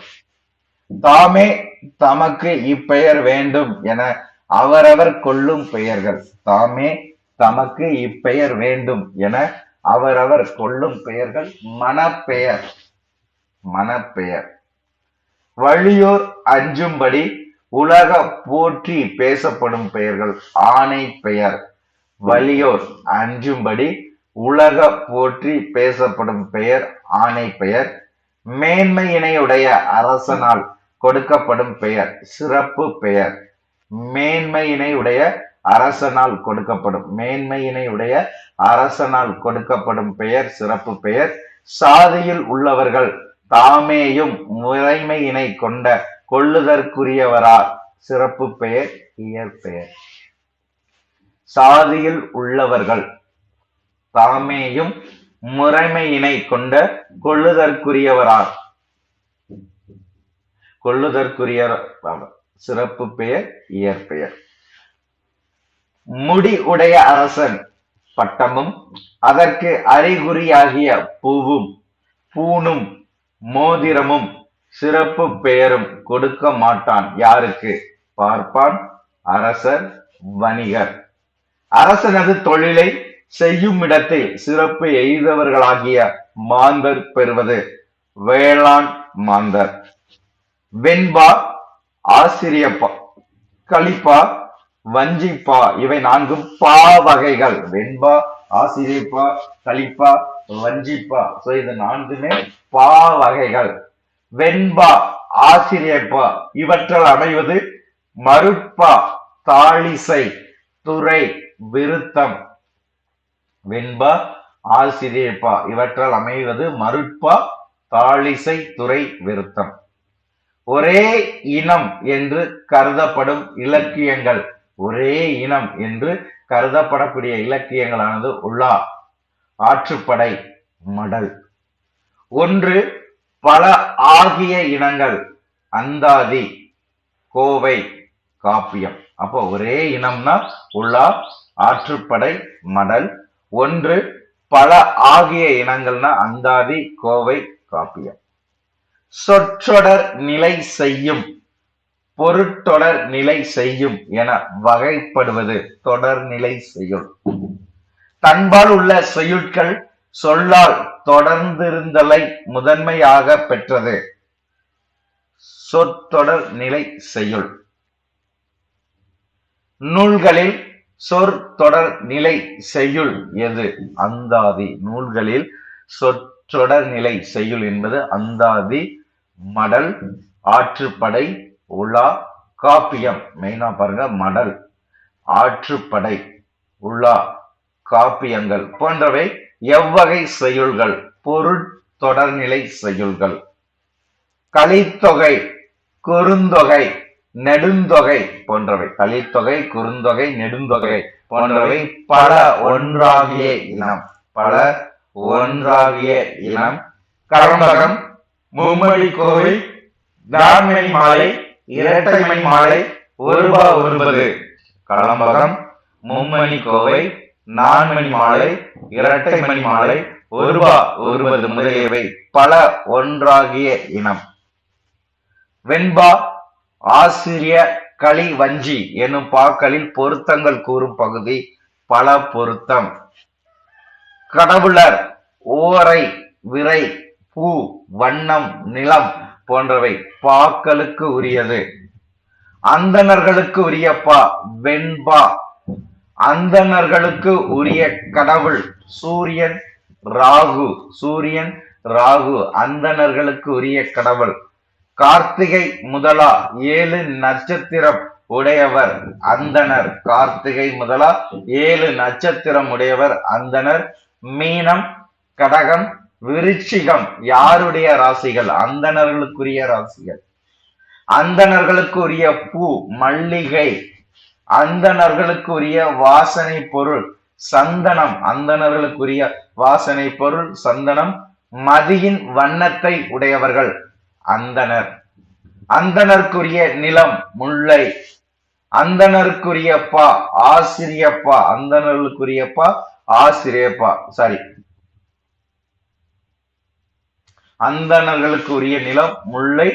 தாமே தமக்கு இப்பெயர் வேண்டும் என அவரவர் கொள்ளும் பெயர்கள். தாமே தமக்கு இப்பெயர் வேண்டும் என அவரவர் கொள்ளும் பெயர்கள் மணப்பெயர். மணப்பெயர். வலியோர் அஞ்சும்படி உலக போற்றி பேசப்படும் பெயர்கள் ஆணை பெயர். வலியோர் அஞ்சும்படி உலக போற்றி பேசப்படும் பெயர் ஆணை பெயர். மேன்மையினையுடைய அரசனால் கொடுக்கப்படும் பெயர் சிறப்பு பெயர். மேன்மையினையுடைய அரசனால் கொடுக்கப்படும் மேன்மையினையுடைய அரசனால் கொடுக்கப்படும் பெயர் சிறப்பு பெயர். சாதியில் உள்ளவர்கள் தாமேயும் முறைமையினை கொண்ட கொள்ளுதற்குரியவரார் சிறப்பு பெயர் இயற்பெயர். சாதியில் உள்ளவர்கள் தாமேயும் முறைமையினை கொண்ட கொள்ளுதற்குரியவரார் சிறப்பு பெயர் இயற்பெயர். முடி உடைய அரசன் பட்டமும் அதற்கு அறிகுறியாகிய பூவும் பூணும் மோதிரமும் சிறப்பு பெயரும் கொடுக்க மாட்டான். யாருக்கு? பார்ப்பான், அரசர், வணிகர். அரசனது தொழிலை செய்யும் இடத்தில் சிறப்பு எய்தவர்களாகிய மாந்தர் பெறுவது வேளாண் மாந்தர். வெண்பா, ஆசிரியப்பா, கலிப்பா, வஞ்சிப்பா இவை 4 பா வகைகள். வெண்பா, ஆசிரியப்பா, கலிப்பா, வஞ்சிப்பா. இது 4மே பா வகைகள். வெண்பா, ஆசிரியப்பா இவற்றால் அமைவது மருட்பா, தாளிசை, துறை, விருத்தம். வெண்பா, ஆசிரியப்பா இவற்றால் அமைவது மருட்பா, தாளிசை, துறை, விருத்தம். ஒரே இனம் என்று கருதப்படும் இலக்கியங்கள். ஒரே இனம் என்று கருதப்படக்கூடிய இலக்கியங்களானது உள்ளா, ஆற்றுப்படை, மடல். ஒன்று பல ஆகிய இனங்கள் அந்தாதி, கோவை, காப்பியம். அப்போ ஒரே இனம்னா உள்ளா, ஆற்றுப்படை, மடல். ஒன்று பல ஆகிய இனங்கள்னா அந்தாதி, கோவை, காப்பியம். சொற்றொடர் நிலை செய்யும், பொருட்தொடர் நிலை செய்யும் என வகைப்படுவது தொடர்நிலை செய்யுள். தன்பால் உள்ள செய்யுட்கள் சொல்லால் தொடர்ந்திருந்தலை முதன்மையாக பெற்றது சொற்றொடர் நிலை செய்யுள். நூல்களில் சொற்றொடர் நிலை செய்யுள் எது? அந்தாதி. நூல்களில் சொற்றொடர் நிலை செய்யுள் என்பது அந்தாதி, மடல், ஆற்றுப்படை, உலா, காப்பியம். மெயினா பாருங்க, மடல், ஆற்றுப்படை, உலா, காப்பியங்கள் போன்றவை எவ்வகை செய்யுள்கள்? பொருட் தொடர்நிலை செய்யுள்கள். கலித்தொகை, குறுந்தொகை, நெடுந்தொகை போன்றவை, கலித்தொகை, குறுந்தொகை, நெடுந்தொகை போன்றவை பல ஒன்றாகிய இனம். பல ஒன்றாகிய இனம். கலம்பகம், மும்மணி கோவை, நான்மணி மாலை, இரட்டைமணி மாலை, ஒருபா ஒருபது. கலம்பகம், மும்மணி கோவை, நான்மணி மாலை, இரட்டைமணி மாலை, ஒருபா ஒருபது முதலியவை பல ஒன்றாகிய இனம். வெண்பா, ஆசிரிய, களி, வஞ்சி எனும் பாக்களில் பொருத்தங்கள் கூறும் பகுதி பல பொருத்தம். கடவுளர், ஓரை, விரை, பூ, வண்ணம், நிலம் போன்றவை பாக்களுக்கு உரியது. அந்தணர்களுக்கு உரிய பா வெண்பா. அந்தணர்களுக்கு உரிய கடவுள் சூரியன், ராகு. சூரியன், ராகு அந்தணர்களுக்கு உரிய கடவுள். கார்த்திகை முதலா 7 நட்சத்திரம் உடையவர் அந்தணர். கார்த்திகை முதலா 7 நட்சத்திரம் உடையவர் அந்தணர். மீனம், கடகம், விருச்சிகம் யாருடைய ராசிகள்? அந்தணர்களுக்குரிய ராசிகள். அந்தணர்களுக்கு உரிய பூ மல்லிகை. அந்தணர்களுக்கு உரிய வாசனை பொருள் சந்தனம். அந்தணர்களுக்குரிய வாசனை பொருள் சந்தனம். மதியின் வண்ணத்தை உடையவர்கள் அந்தணர். அந்தணருக்குரிய நிலம் முல்லை. அந்தணருக்குரிய பா ஆசிரியப்பா. அந்தணர்களுக்குரிய பா ஆசிரியப்பா. சாரி, அந்தணர்களுக்கு உரிய நிலம் முல்லை.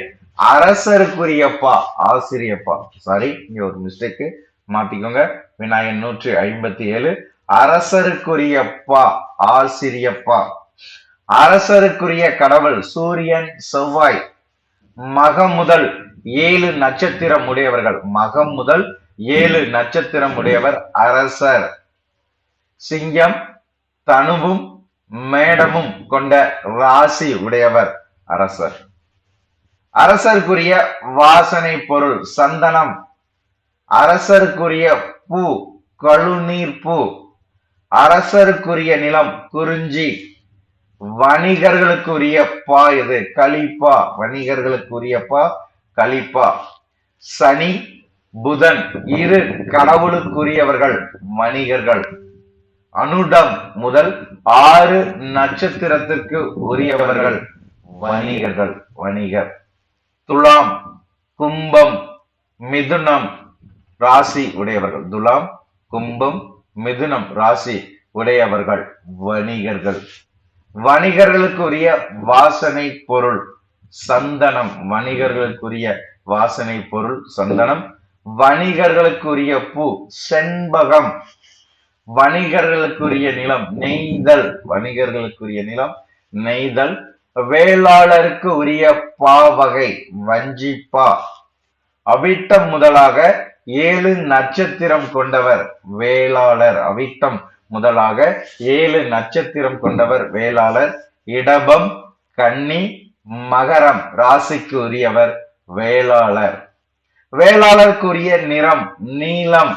அரசருக்குரிய பா ஆசிரியப்பா. சாரி, இங்க ஒரு மிஸ்டேக், மாத்திக்கோங்க. விநாயகன் 157. அரசருக்குரிய பா ஆசிரியப்பா. அரசருக்குரிய கடவுள் சூரியன், செவ்வாய். மகம் முதல் 7 நட்சத்திரம் உடையவர்கள். மகம் முதல் 7 நட்சத்திரம் உடையவர் அரசர். சிங்கம், தனுவும் மேடமும் கொண்ட ராசி உடையவர் அரசர். அரசருக்குரிய வாசனை பொருள் சந்தனம். அரசருக்குரிய பூ கழுநீர் பூ. அரசருக்குரிய நிலம் குறிஞ்சி. வணிகர்களுக்குரிய பா இது கலிப்பா. வணிகர்களுக்குரிய பா கலிப்பா. சனி, புதன் இரு கடவுளுக்குரியவர்கள் வணிகர்கள். அனுடம் முதல் 6 நட்சத்திரத்திற்கு உரியவர்கள் வணிகர்கள். வணிகர். துலாம், கும்பம், மிதுனம் ராசி உடையவர்கள். துலாம், கும்பம், மிதுனம் ராசி உடையவர்கள் வணிகர்கள். வணிகர்களுக்குரிய வாசனை பொருள் சந்தனம். வணிகர்களுக்குரிய வாசனை பொருள் சந்தனம். வணிகர்களுக்குரிய பூ செண்பகம். வணிகர்களுக்குரிய நிலம் நெய்தல். வணிகர்களுக்குரிய நிலம் நெய்தல். வேளாளருக்கு உரிய பா வகை வஞ்சிப்பா. அவிட்டம் முதலாக 7 நட்சத்திரம் கொண்டவர் வேளாளர். அவிட்டம் முதலாக 7 நட்சத்திரம் கொண்டவர் வேளாளர். இடபம், கன்னி, மகரம் ராசிக்கு உரியவர் வேளாளர். வேளாளருக்குரிய நிறம் நீலம்.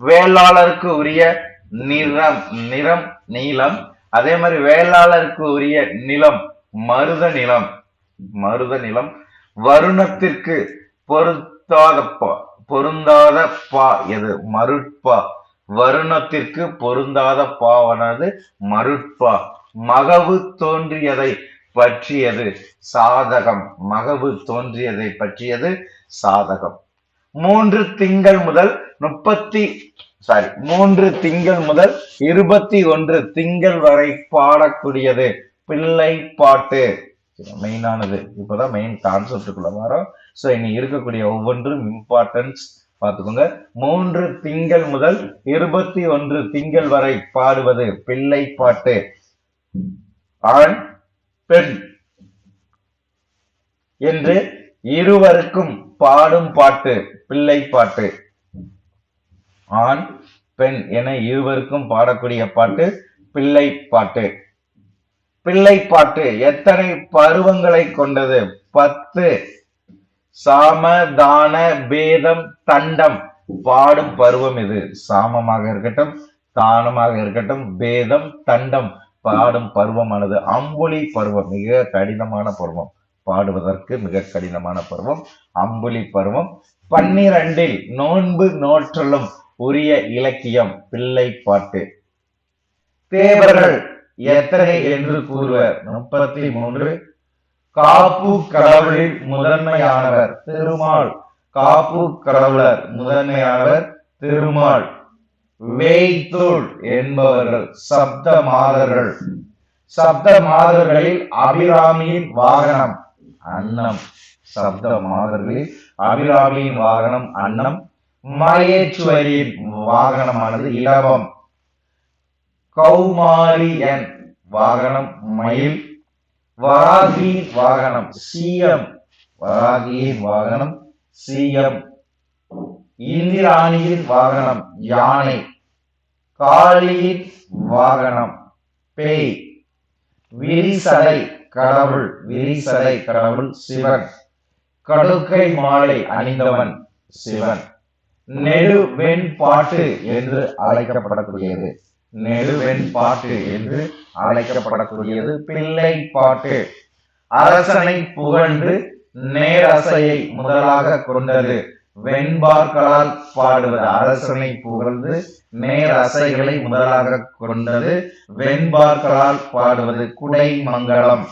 வேளாளருக்கு உரிய நிறம் நீலம். அதே மாதிரி வேளாளருக்கு உரிய நிலம் மருத நிலம். மருத நிலம். வருணத்திற்கு பொருந்தாத பா எது? மருட்பா. வருணத்திற்கு பொருந்தாத பாவனது மருட்பா. மகவு தோன்றியதை பற்றியது சாதகம். மகவு தோன்றியதை பற்றியது சாதகம். 3 திங்கள் முதல் 21 திங்கள் வரை பாடக்கூடியது பிள்ளை பாட்டு. மெயினானது. இப்பதான் மெயின் கான்செப்டுக்குள்ள வரோம். சோ இனி இருக்கக்கூடிய ஒவ்வொன்றும் இம்பார்ட்டன்ஸ் பார்த்துக்கோங்க. 3 திங்கள் முதல் 21 திங்கள் வரை பாடுவது பிள்ளை பாட்டு. ஆண், பெண் என்று இருவருக்கும் பாடும் பாட்டு பிள்ளை பாட்டு. ஆண், பெண் என இருவருக்கும் பாடக்கூடிய பாட்டு பிள்ளை பாட்டு. பிள்ளை பாட்டு எத்தனை பருவங்களை கொண்டது? 10. சாம, தான, பேதம், தண்டம் பாடும் பருவம் இது. சாமமாக இருக்கட்டும், தானமாக இருக்கட்டும், பேதம், தண்டம் பாடும் பருவமானது அம்புலி பருவம். மிக கடினமான பருவம், பாடுவதற்கு மிக கடினமான பருவம் அம்புலி பருவம். 12 நோன்பு நோற்றலும் உரிய இலக்கியம் பிள்ளை பாட்டு. தேவர்கள் எத்தனை என்று கூறுவர்? 33. காப்பு கடவுளில் முதன்மையானவர் திருமால். காப்பு கடவுளர் முதன்மையானவர் திருமால். வேய்த்தூள் என்பவர்கள் சப்த மாதர்கள். சப்த மாதர்களில் அபிராமியின் வாகனம் அன்னம். சப்த மாதர்களில் அபிராமியின் வாகனம் அன்னம். மகேஸ்வரியின் வாகனமானது இடவம். கௌமாரியன் வாகனம் மயில். வராகியின் வாகனம் சீயம். வராகியின் வாகனம் சீயம். இந்திராணியின் வாகனம் யானை. காளியின் வாகனம் பேய். விரிசடை கடவுள். விரிசடை கடவுள் சிவன். கடுக்கை மாலை அணிந்தவன் சிவன். நெடுவெண் பாட்டு என்று அழைக்கப்படக்கூடியது. நெடுவெண் பாட்டு என்று அழைக்கப்படக்கூடியது பிள்ளை பாட்டு. அரசனை புகழ்ந்து நேரசையை முதலாக கொண்டது. வெண்பார்களால் பாடுவது. அரசனை புகழ்ந்து நேரசைகளை முதலாக கொண்டது. வெண்பார்களால் பாடுவது குடை மங்களம்.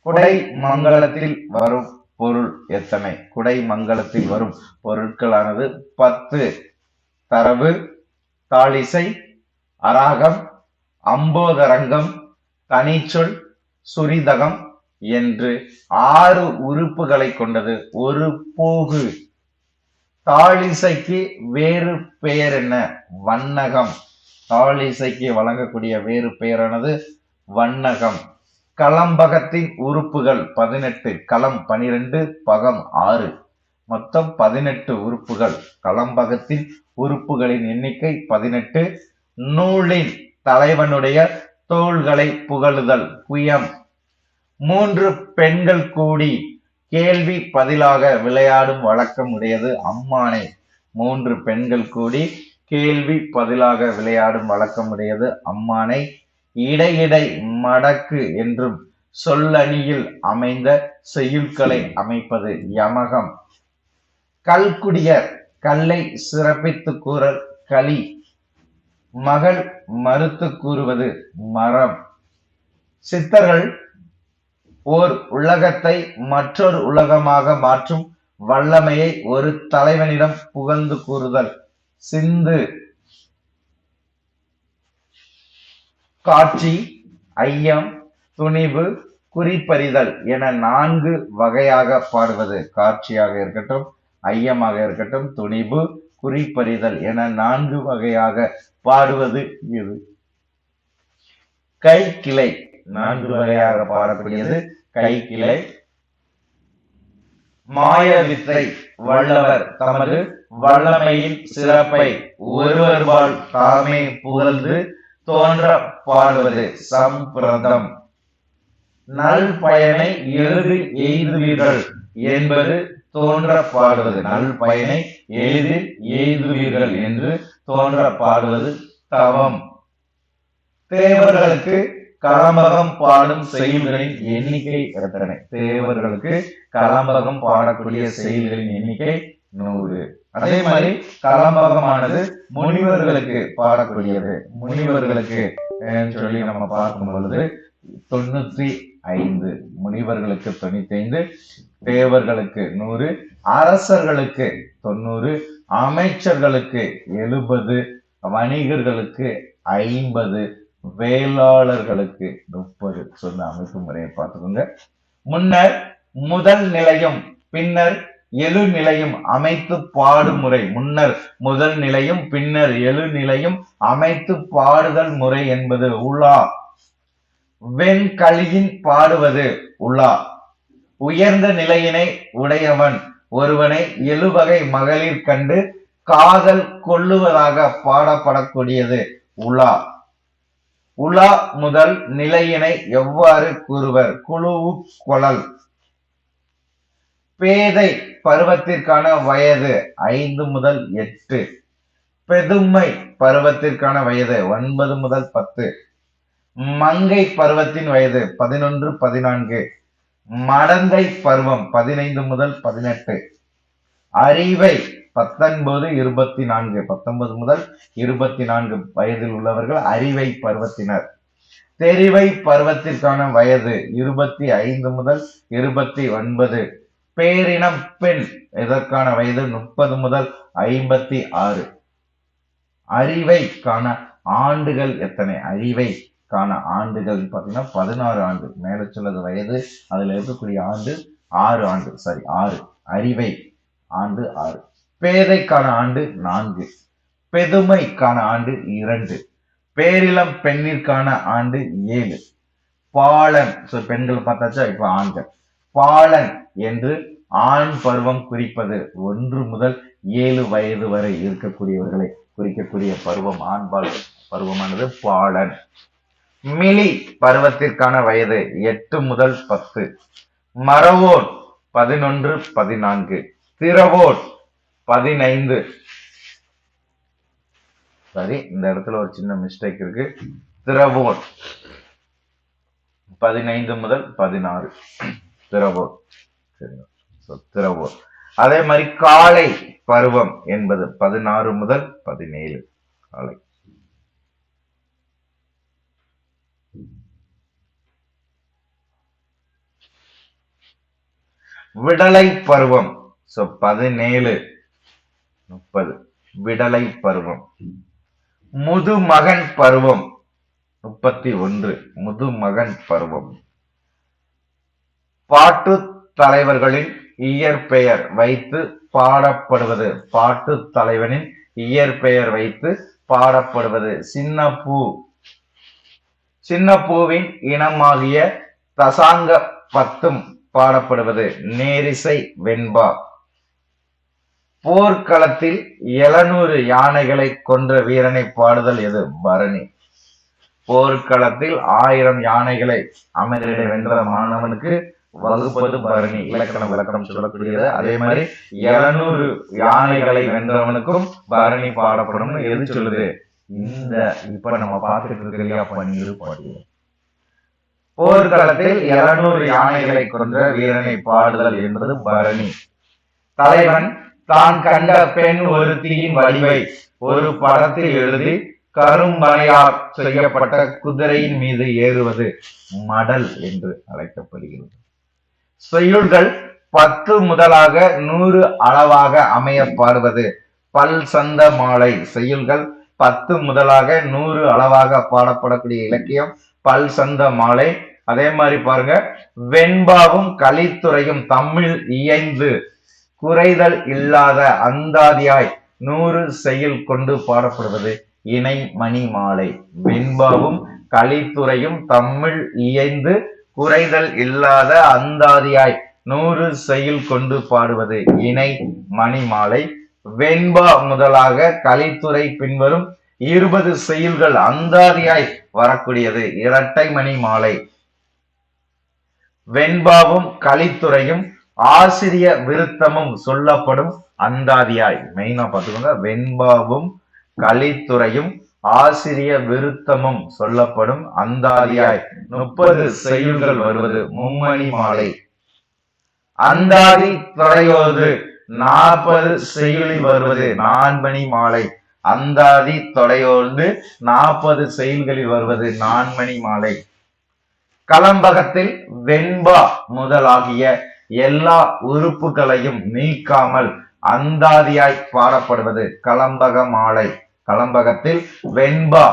குடை மங்களத்தில் வரும் பொருள் எத்தனை? குடை மங்களத்தில் வரும் பொருட்களானது 10. தரவு, தாளிசை, அராகம், அம்போதரங்கம், தனிச்சொல், சுரிதகம் என்று 6 உறுப்புகளை கொண்டது ஒரு போகு. தாளிசைக்கு வேறு பெயர் என்ன? வண்ணகம். தாளிசைக்கு வழங்கக்கூடிய வேறு பெயரானது வண்ணகம். களம்பகத்தின் உறுப்புகள் 18. களம் 12, பகம் 6. மொத்தம் 18 உறுப்புகள். களம்பகத்தின் உறுப்புகளின் எண்ணிக்கை 18. நூலின் தலைவனுடைய தோள்களை புகழுதல் புயம். 3 பெண்கள் கூடி கேள்வி பதிலாக விளையாடும் வழக்கம் உடையது அம்மானை. 3 பெண்கள் கூடி கேள்வி பதிலாக விளையாடும் வழக்கம் உடையது அம்மானை. இடையிடை மடக்கு என்றும் சொல்லணியில் அமைந்த செய்யுட்களை அமைப்பது யமகம். கல்குடியர் கல்லை சிறப்பித்து கூறல் களி. மகள் மறுத்து கூறுவது மரம். சித்தர்கள் ஓர் உலகத்தை மற்றொரு உலகமாக மாற்றும் வல்லமையை ஒரு தலைவனிடம் புகழ்ந்து கூறுதல் சிந்து. காட்சி, ஐயம், துணிவு, குறிப்பறிதல் என 4 வகையாக பாடுவது. காட்சியாக இருக்கட்டும், ஐயமாக இருக்கட்டும், துணிவு, குறிப்பறிதல் என 4 வகையாக பாடுவது இது. கை கிளை 4 வகையாக பாடக்கூடியது கை கிளை. மாய வித்தை வல்லவர் தமது வல்லமையின் சிறப்பை ஒருவர்பால் தாமே புகழ்ந்து தோன்ற பாடுவது சம்பிரதம். நல் பயனை எளிதில் எய்துவீர்கள் என்பது தோன்ற பாடுவது. நல் பயனை எளிதில் எய்துவீர்கள் என்று தோன்ற பாடுவது தவம். தேவர்களுக்கு களம்பகம் பாடும் செய்யுள்களின் எண்ணிக்கை எத்தனை? தேவர்களுக்கு களம்பகம் பாடக்கூடிய செய்யுள்களின் எண்ணிக்கை 100. அதே மாதிரி களம்பகமானது முனிவர்களுக்கு பாடக்கூடியது. முனிவர்களுக்கு சொல்லி நம்ம பார்க்கும் பொழுது 95. முனிவர்களுக்கு 95, தேவர்களுக்கு 100, அரசர்களுக்கு 90, அமைச்சர்களுக்கு 70, வணிகர்களுக்கு 50, வேளாளர்களுக்கு 30. சொன்ன அமைப்பு முறையை பார்த்துக்கோங்க. முன்னர் முதல் நிலையும் பின்னர் எழுநிலையும் அமைத்து பாடும் முறை. முன்னர் முதல் நிலையும் பின்னர் எழுநிலையும் அமைத்து பாடுதல் முறை என்பது உலா. வெண்களியின் பாடுவது உலா. உயர்ந்த நிலையினை உடையவன் ஒருவனை எழுவகை மகளிர் கண்டு காதல் கொள்ளுவதாக பாடப்படக்கூடியது உலா. உலா முதல் நிலையினை எவ்வாறு கூறுவர்? குழுவு கொளல். பேதை பருவத்திற்கான வயது 5 முதல் 8. பெதுமை பருவத்திற்கான வயது 9 முதல் 10. மங்கை பருவத்தின் வயது 11, 14. மடந்தை பருவம் 15 முதல் 18. அறிவை 19, 24. 19 முதல் 24 வயதில் உள்ளவர்கள் அறிவை பருவத்தினர். தெரிவை பருவத்திற்கான வயது 25 முதல் 29. பேரினம் பெண் இதற்கான வயது 30 முதல் 56. அறிவைக்கான ஆண்டுகள் எத்தனை? அறிவைக்கான ஆண்டுகள் பார்த்தீங்கன்னா 16 ஆண்டு. மேல சொல்றது வயது, அதுல இருக்கக்கூடிய ஆண்டு 6 ஆண்டு. சரி, 6. அறிவை ஆண்டு 6. பேதைக்கான ஆண்டு 4. பெதுமைக்கான ஆண்டு 2. பேரிளம் பெண்ணிற்கான ஆண்டு 7. பாலன், பெண்கள் பார்த்தாச்சா, இப்ப ஆண்கள். பாலன் என்று ஆண் பருவம் குறிப்பது 1 முதல் 7 வயது வரை இருக்கக்கூடியவர்களை குறிக்கக்கூடிய பருவம் ஆண்பால் பருவமானது பாலன். மிலி பருவத்திற்கான வயது 8 முதல் 10. மறவோன் 11, 14. திறவோன் 15. சரி, இந்த இடத்துல ஒரு சின்ன மிஸ்டேக் இருக்கு. திறவோன் 15 முதல் 16. திறவோன். திறவோன். அதே மாதிரி காளை பருவம் என்பது 16 முதல் 17. காளை. விடலை பருவம் 17, 30. விடலை பருவம். முதுமகன் பருவம் 31. முதுமகன் பருவம். பாட்டு தலைவர்களின் இயற்பெயர் வைத்து பாடப்படுவது. பாட்டு தலைவனின் இயற்பெயர் வைத்து பாடப்படுவது. சின்னப்பூ. சின்னப்பூவின் இனமாகிய தசாங்க பத்தும் பாடப்படுவது. நேரிசை வெண்பா. போர்க்களத்தில் 700 யானைகளை கொன்ற வீரனை பாடுதல் எது? பரணி. போர்க்களத்தில் 1000 யானைகளை அமரரை வென்ற மாணவனுக்கு வகுப்பது பரணி. இலக்கணம் விளக்கம் சொல்லக்கூடியது. அதே மாதிரி 700 யானைகளை வென்றவனுக்கும் பரணி பாடப்படும். எது சொல்லுது? இந்த இப்ப நம்ம பார்த்துட்டு இருக்கிற பன்னிரு பாட்டு. போர்க்களத்தில் 700 யானைகளை கொன்ற வீரனை பாடுதல் என்பது பரணி. தலைவன் தான் கண்ட பெண் ஒருத்தியின் வடிவை ஒரு படத்தில் எழுதி கரும்பனையால் செய்யப்பட்ட குதிரையின் மீது ஏறுவது மடல் என்று அழைக்கப்படுகிறது. செய்யுள்கள் 10 முதலாக 100 அளவாக அமைய பாடுவது பல் சந்த மாலை. செய்யுள்கள் 10 முதலாக 100 அளவாக பாடப்படக்கூடிய இலக்கியம் பல் சந்த மாலை. அதே மாதிரி பாருங்க, வெண்பாவும் கலித்துறையும் தமிழ் இயைந்து குறைதல் இல்லாத அந்தாதியாய் 100 செய்யுள் கொண்டு பாடப்படுவது இணை மணி மாலை. வெண்பாவும் கலித்துறையும் தமிழ் இயைந்து குறைதல் இல்லாத அந்தாதியாய் 100 செய்யுள் கொண்டு பாடுவது இணை மணி மாலை. வெண்பா முதலாக கலித்துறை பின்வரும் 20 செய்யுள்கள் அந்தாதியாய் வரக்கூடியது இரட்டை மணி மாலை. வெண்பாவும் கலித்துறையும் ஆசிரிய விருத்தமும் சொல்லப்படும் அந்தாதியாய். மெயினா பார்த்துக்கோங்க, வெண்பாவும் கலித்துறையும் ஆசிரிய விருத்தமும் சொல்லப்படும் அந்தாதியாய் 30 செய்யுள்கள் வருவது மும்மணி மாலை. அந்தாதி தொடையோடு 40 செய்யுளில் வருவது நான்மணி மாலை. அந்தாதி தொடையோடு 40 செய்யுள்களில் வருவது நான்மணி மாலை. கலம்பகத்தில் வெண்பா முதலாகிய எல்லா உறுப்புகளையும் நீக்காமல் அந்தாதியாய் பாடப்படுவது கலம்பக மாலை. கலம்பகத்தில் வெண்பா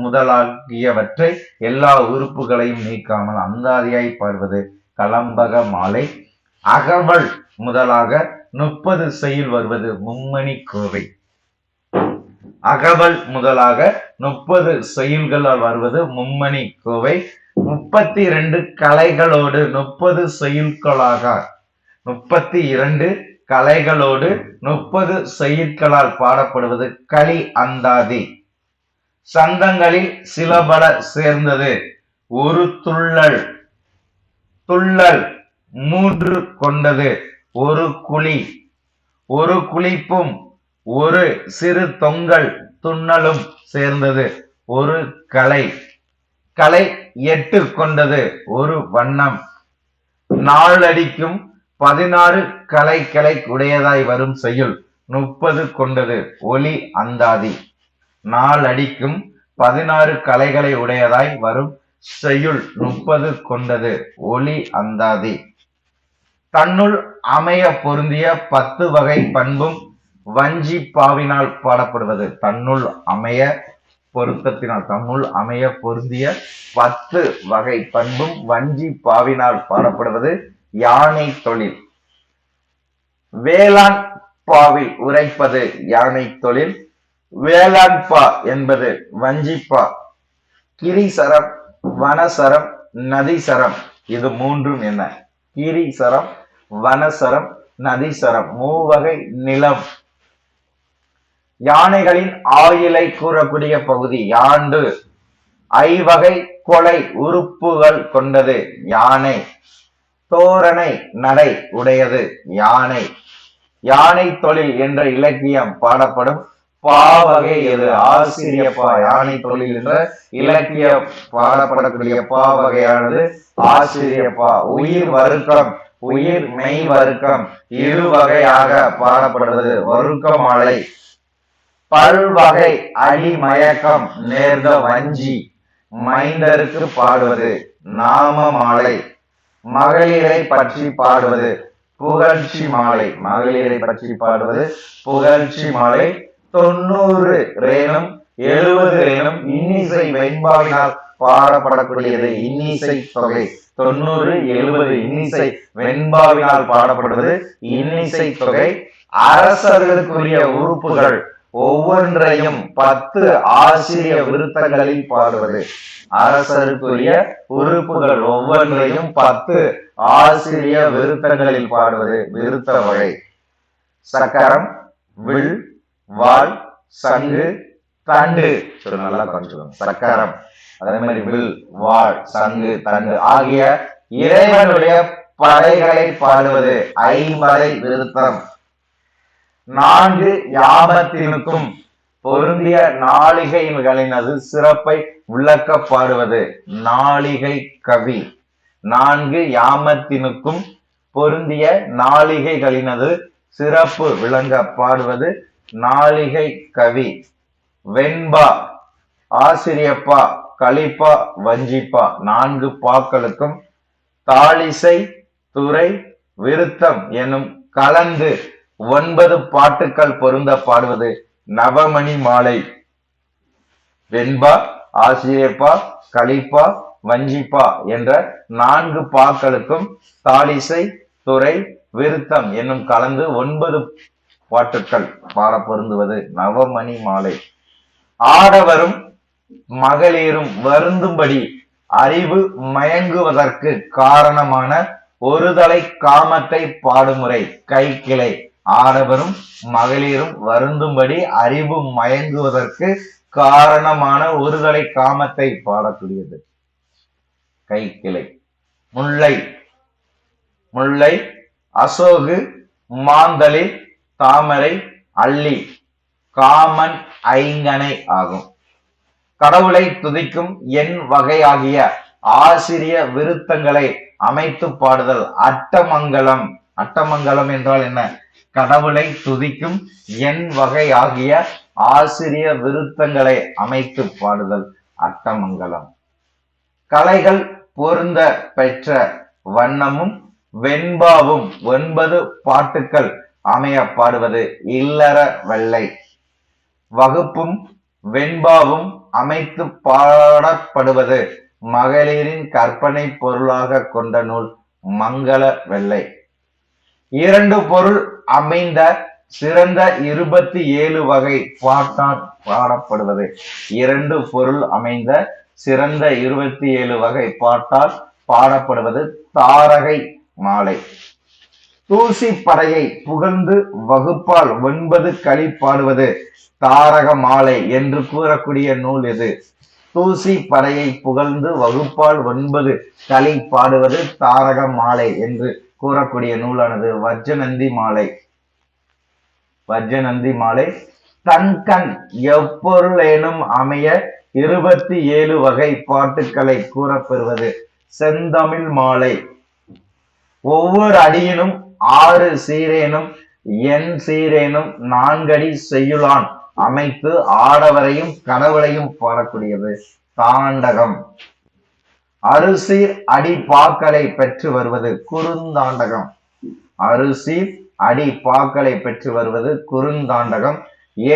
முதலாகியவற்றை எல்லா உறுப்புகளையும் நீக்காமல் அந்தாதியாய் பாடுவது கலம்பக மாலை. அகவல் முதலாக 30 செய்யுள் வருவது மும்மணி கோவை. அகவல் முதலாக 30 செய்யுள்களால் வருவது மும்மணி கோவை. 32 கலைகளோடு 30 செய்யுட்களாக 32 கலைகளோடு 30 செய்யுட்களால் பாடப்படுவது களி அந்தாதி. சந்தங்களில் சில பல சேர்ந்தது ஒரு துள்ளல். துள்ளல் 3 கொண்டது ஒரு குழி. ஒரு குளிப்பும் ஒரு சிறு தொங்கல் துண்ணலும் சேர்ந்தது ஒரு கலை. கலை 8 கொண்டது ஒரு வண்ணம். நாளடிக்கும் 16 கலை உடையதாய் வரும் செய்யுள் 30 கொண்டது ஒலி அந்தாதி. நாளடிக்கும் 16 கலைகளை உடையதாய் வரும் செய்யுள் 30 கொண்டது ஒலி அந்தாதி. தன்னுள் அமைய பொருந்திய 10 வகை பண்பும் வஞ்சி பாவினால் பாடப்படுவது. தன்னுள் அமைய பொருத்தத்தினால் தன்னுள் அமைய பொருந்திய 10 வகை பண்பும் வஞ்சி பாவினால் பாடப்படுவது யானை தொழில். வேளாண் பாவில் உரைப்பது யானை தொழில். வேளாண் பா என்பது வஞ்சிப்பா. கிரிசரம், வனசரம், நதிசரம் இது மூன்றும் என்ன? கிரிசரம், வனசரம், நதிசரம் மூவகை நிலம். யானைகளின் ஆயுளை கூறக்கூடிய பகுதி யாண்டு. ஐவகை கொலை உறுப்புகள் கொண்டது யானை. தோரணை நடை உடையது யானை. யானை தொழில் என்ற இலக்கியம் பாடப்படும் பாவகை எது? ஆசிரியப்பா. யானை தொழில் என்ற இலக்கிய பாடப்படக்கூடிய பாவகையானது ஆசிரியப்பா. உயிர் வருக்கம், உயிர் மெய் வருக்கம் இரு வகையாக பாடப்படுவது வருக்க மாலை. பல்வகை அடிமயக்கம் நேர்ந்த வஞ்சி மைந்தருக்கு பாடுவது நாம மாலை. மகளிரை பற்றி பாடுவது புகழ்ச்சி மாலை. மகளிரை பற்றி பாடுவது புகழ்ச்சி மாலை. 90 ரேனும் 70 ரேனும் இன்னிசை வெண்பாவினால் பாடப்படக்கூடியது இன்னிசை தொகை. 90, 70 இன்னிசை வெண்பாவினால் பாடப்படுவது இன்னிசை தொகை. அரசர்களுக்குரிய உறுப்புகள் ஒவ்வொன்றையும் 10 ஆசிரிய விருத்தங்களில் பாடுவது. அரசருக்குரிய உறுப்புகள் ஒவ்வொன்றையும் 10 ஆசிரிய விருத்தங்களில் பாடுவது விருத்த வகை. சக்கரம், வில், வாள், சங்கு, தண்டு. நல்லா கொஞ்சம் சக்கரம், அதே மாதிரி வில், வாள், சங்கு, தண்டு ஆகிய இறைவனுடைய படைகளை பாடுவது ஐம்படை விருத்தம். 4 யாமத்தினுக்கும் பொருந்திய நாளிகைகளினது சிறப்பை விளக்க பாடுவது நாளிகை கவி. 4 யாமத்தினுக்கும் பொருந்திய நாளிகைகளினது சிறப்பு விளங்க பாடுவது நாளிகை கவி. வெண்பா, ஆசிரியப்பா, கலிப்பா, வஞ்சிப்பா 4 பாக்களுக்கும் தாளிசை, துறை, விருத்தம் எனும் கலந்து 9 பாட்டுக்கள் பொருந்த பாடுவது நவமணி மாலை. வெண்பா, ஆசிரியப்பா, கலிப்பா, வஞ்சிப்பா என்ற 4 பாக்களுக்கும் தாளிசை, துறை, விருத்தம் என்னும் கலந்து 9 பாட்டுக்கள் பாட பொருந்துவது நவமணி மாலை. ஆடவரும் மகளிரும் வருந்தும்படி அறிவு மயங்குவதற்கு காரணமான ஒருதலை காமத்தை பாடுமுறை கைக்கிளை. ஆடவரும் மகளிரும் வருந்தும்படி அறிவு மயங்குவதற்கு காரணமான ஒருதலை காமத்தை பாடக்கூடியது கைக்கிளை. முல்லை, முல்லை, அசோகு, மாந்தளி, தாமரை, அல்லி காமன் ஐங்கனை ஆகும். கடவுளை துதிக்கும் எண் வகையாகிய ஆசிரிய விருத்தங்களை அமைத்து பாடுதல் அட்டமங்கலம். அட்டமங்கலம் என்றால் என்ன? கடவுளை துதிக்கும் எண் வகையாகிய ஆசிரிய விருத்தங்களை அமைத்து பாடுதல் அட்டமங்கலம். கலைகள் பொருந்த பெற்ற வண்ணமும் வெண்பாவும் 9 பாட்டுக்கள் அமைய பாடுவது இல்லற வெள்ளை. வகுப்பும் வெண்பாவும் அமைத்து பாடப்படுவது மகளிரின் கற்பனை பொருளாக கொண்ட நூல் மங்கள வெள்ளை. 2 பொருள் அமைந்த சிறந்த 27 வகை பாட்டால் பாடப்படுவது. 2 பொருள் அமைந்த சிறந்த 27 வகை பாட்டால் பாடப்படுவது தாரகை மாலை. தூசி படையை புகழ்ந்து வகுப்பால் 9 களி பாடுவது தாரக மாலை என்று கூறக்கூடிய நூல் எது? தூசி படையை புகழ்ந்து வகுப்பால் 9 களி பாடுவது தாரக மாலை என்று கூறக்கூடிய நூலானது வர்ஜனந்தி மாலை. வர்ஜனந்தி மாலை. தன்கண் எப்பொருளேனும் அமைய 27 வகை பாட்டுக்களை கூறப்பெறுவது செந்தமிழ் மாலை. ஒவ்வொரு அடியினும் 6 சீரேனும் என் சீரேனும் 4 அடி செய்யுளான் அமைத்து ஆடவரையும் கடவுளையும் பாடக்கூடியது தாண்டகம். அறுசீர் அடி பாக்களை பெற்று வருவது குறுந்தாண்டகம். அறுசீர் அடி பாக்களை பெற்று வருவது குறுந்தாண்டகம்.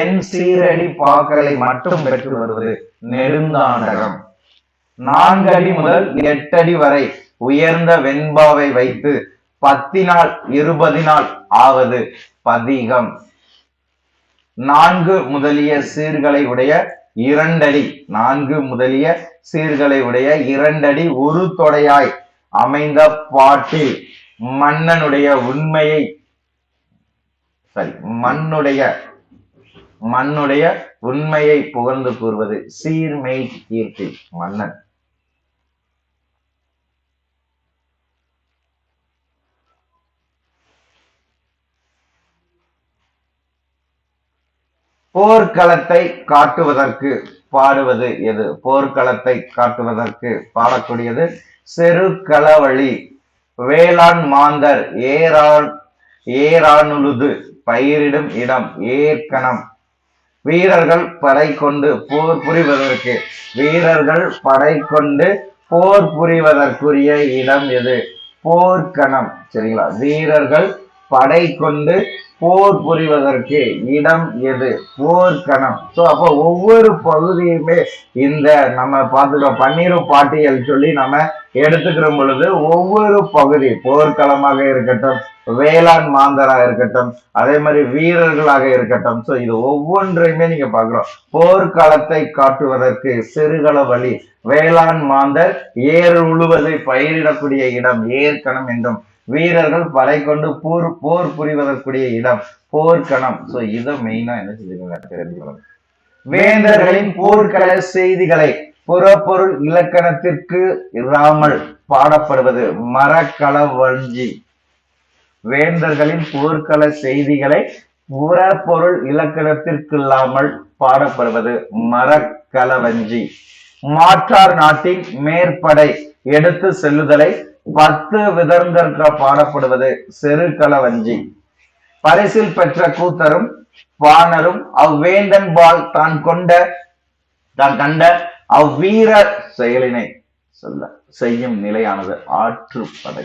என் சீரடி பாக்களை மட்டும் பெற்று வருவது நெடுந்தாண்டகம். 4 அடி முதல் 8 அடி வரை உயர்ந்த வெண்பாவை வைத்து 10 20 ஆவது பதிகம். 4 முதலிய சீர்களை உடைய 2 அடி 4 முதலிய சீர்களை உடைய 2 அடி ஒரு தொடையாய் அமைந்த பாட்டில் மன்னனுடைய உண்மையை மண்ணுடைய உண்மையை புகழ்ந்து கூறுவது சீர்மெய் கீர்த்தி. மன்னன் போர்க்களத்தை காட்டுவதற்கு பாடுவது எது? போர்க்களத்தை காட்டுவதற்கு பாடக்கூடியது செருக்களவழி. வேளாண் மாந்தர் ஏரானுழுது பயிரிடும் இடம் ஏற்கணம். வீரர்கள் படை கொண்டு போர் புரிவதற்குரிய இடம் எது? போர்க்களம். சரிங்களா? வீரர்கள் படை கொண்டு போர் புரிவதற்கு இடம் எது? போர்க்களம். சோ அப்போ ஒவ்வொரு பகுதியுமே இந்த நம்ம பார்த்துக்கிறோம் பன்னிரு பாட்டியல் சொல்லி நம்ம எடுத்துக்கிற பொழுது ஒவ்வொரு பகுதி போர்க்களமாக இருக்கட்டும், வேளாண் மாந்தராக இருக்கட்டும், அதே மாதிரி வீரர்களாக இருக்கட்டும், சோ இது ஒவ்வொன்றையுமே நீங்க பாக்குறோம். போர்க்களத்தை காட்டுவதற்கு சிறுகளவழி, வேளாண் மாந்தர் ஏர் உழுவதை பயிரிடக்கூடிய இடம் ஏற்கணம் என்றும், வீரர்கள் படை கொண்டு போர் புரிவதற்குரிய இடம் போர்க்களம். சோ இதை மெயினா என்ன செஞ்சுக்கோங்க தெரிஞ்சுக்கணும். வேந்தர்களின் போர்க்கள செய்திகளை புறப்பொருள் இலக்கணத்திற்கு இராமல் பாடப்படுவது மரக்களவஞ்சி. வேந்தர்களின் போர்க்கள செய்திகளை புறப்பொருள் இலக்கணத்திற்கு இல்லாமல் பாடப்படுவது மரக்களவஞ்சி. மாற்றார் நாட்டின் மேற்படை எடுத்து செல்லுதலை 10 விதர்ந்தற்க பாடப்படுவது செருக்களவஞ்சி. பரிசில் பெற்ற கூத்தரும் வானரும் அவ்வேந்தன்பால் தான் கண்ட அவ்வீர செயலினை செய்யும் நிலையானது ஆற்றுப்படை.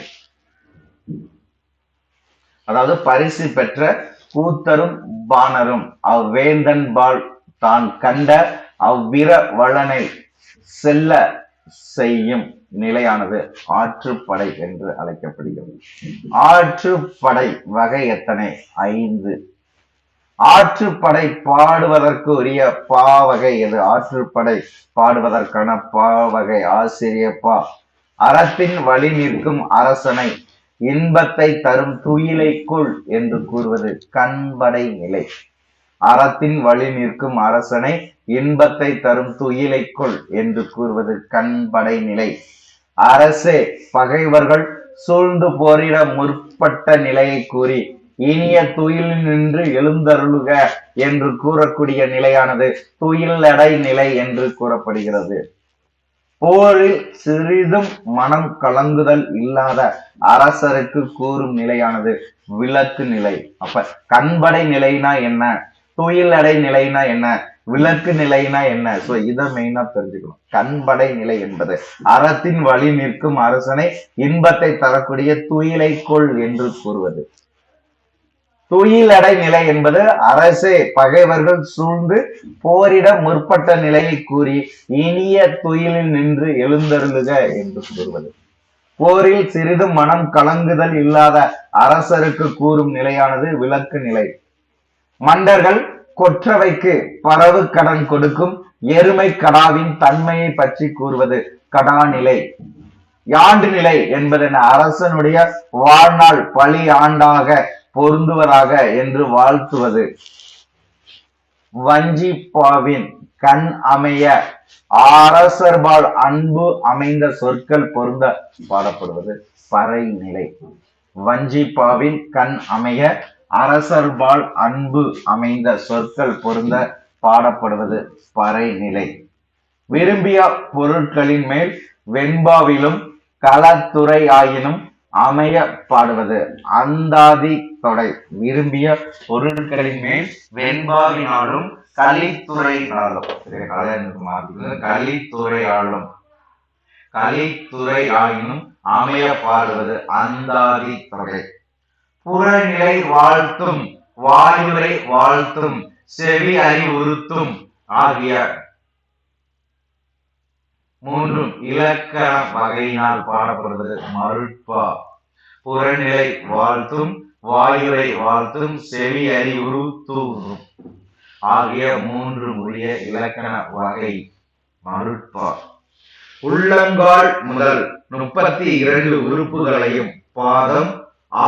அதாவது பரிசு பெற்ற கூத்தரும் பாணரும் அவ்வேந்தன்பால் தான் கண்ட அவ்விர வளனை செல்ல செய்யும் நிலையானது ஆற்றுப்படை என்று அழைக்கப்படுகிறது. ஆற்றுப்படை வகை எத்தனை? 5. ஆற்றுப்படை பாடுவதற்கு உரிய பாவகை எது? ஆற்றுப்படை பாடுவதற்கான பாவகை ஆசிரியப்பா. அறத்தின் வழி நிற்கும் அரசனை இன்பத்தை தரும் துயிலைக்குள் என்று கூறுவது கண்படை நிலை. அறத்தின் வழி நிற்கும் அரசனை இன்பத்தை தரும் துயிலைக்குள் என்று கூறுவது கண்படை நிலை. அரசே பகைவர்கள் சூழ்ந்து போரிட முற்பட்ட நிலையை கூறி இனிய துயில் நின்று எழுந்தருளுக என்று கூறக்கூடிய நிலையானது துயிலடை நிலை என்று கூறப்படுகிறது. போரில் சிறிதும் மனம் கலங்குதல் இல்லாத அரசருக்கு கூறும் நிலையானது விளக்கு நிலை. அப்ப கண்படை நிலைனா என்ன, துயிலடை நிலைனா என்ன, விளக்கு நிலைனா என்ன? சோ இதை மெயினா தெரிஞ்சுக்கணும். கண்படை நிலை என்பது அறத்தின் வழி நிற்கும் அரசனை இன்பத்தை தரக்கூடிய துயிலைக்குள் என்று கூறுவது. துயிலடை நிலை என்பது அரசே பகைவர்கள் சூழ்ந்து போரிட முற்பட்ட நிலையை கூறி இனிய துயிலில் நின்று எழுந்தருளுக என்று கூறுவது. போரில் சிறிதும் மனம் கலங்குதல் இல்லாத அரசருக்கு கூறும் நிலையானது விளக்கு நிலை. மண்டர்கள் கொற்றவைக்கு பரவு கடன் கொடுக்கும் எருமை கடாவின் தன்மையை பற்றி கூறுவது கடாநிலை. யாண்டு நிலை என்பது அரசனுடைய வாழ்நாள் பழி ஆண்டாக பொருந்துவதாக என்று வாழ்த்துவது. வஞ்சிப்பாவின் கண் அமைய அரசர்பால் அன்பு அமைந்த சொற்கள் பொருந்த பாடப்படுவது பறை நிலை. வஞ்சிப்பாவின் கண் அமைய அரசர்பால் அன்பு அமைந்த சொற்கள் பொருந்த பாடப்படுவது பறை நிலை. விரும்பிய பொருட்களின் மேல் வெண்பாவிலும் களத்துறை ஆயினும் அமைய பாடுவது. அந்தாதி தொடை. விரும்பிய பொருட்களின் மேல் வெண்பாவினாலும் கலித்துறையினாலும் கலித்துறை ஆயினும் அமைய பாடுவது அந்தாதி தொடை. புறநிலை வாழ்த்தும் வாயுரை வாழ்த்தும் செவி அறிவுறுத்தும் ஆகிய மூன்றும் இலக்கண வகையினால் பாடப்படுவது மருட்பா. புறநிலை வாழ்த்தும் வாயுரை வாழ்த்தும் செவி அறிவுறுத்தும் ஆகிய மூன்று உரிய இலக்கண வகை மருட்பா. உள்ளங்கால் முதல் 32 உறுப்புகளையும் பாதம்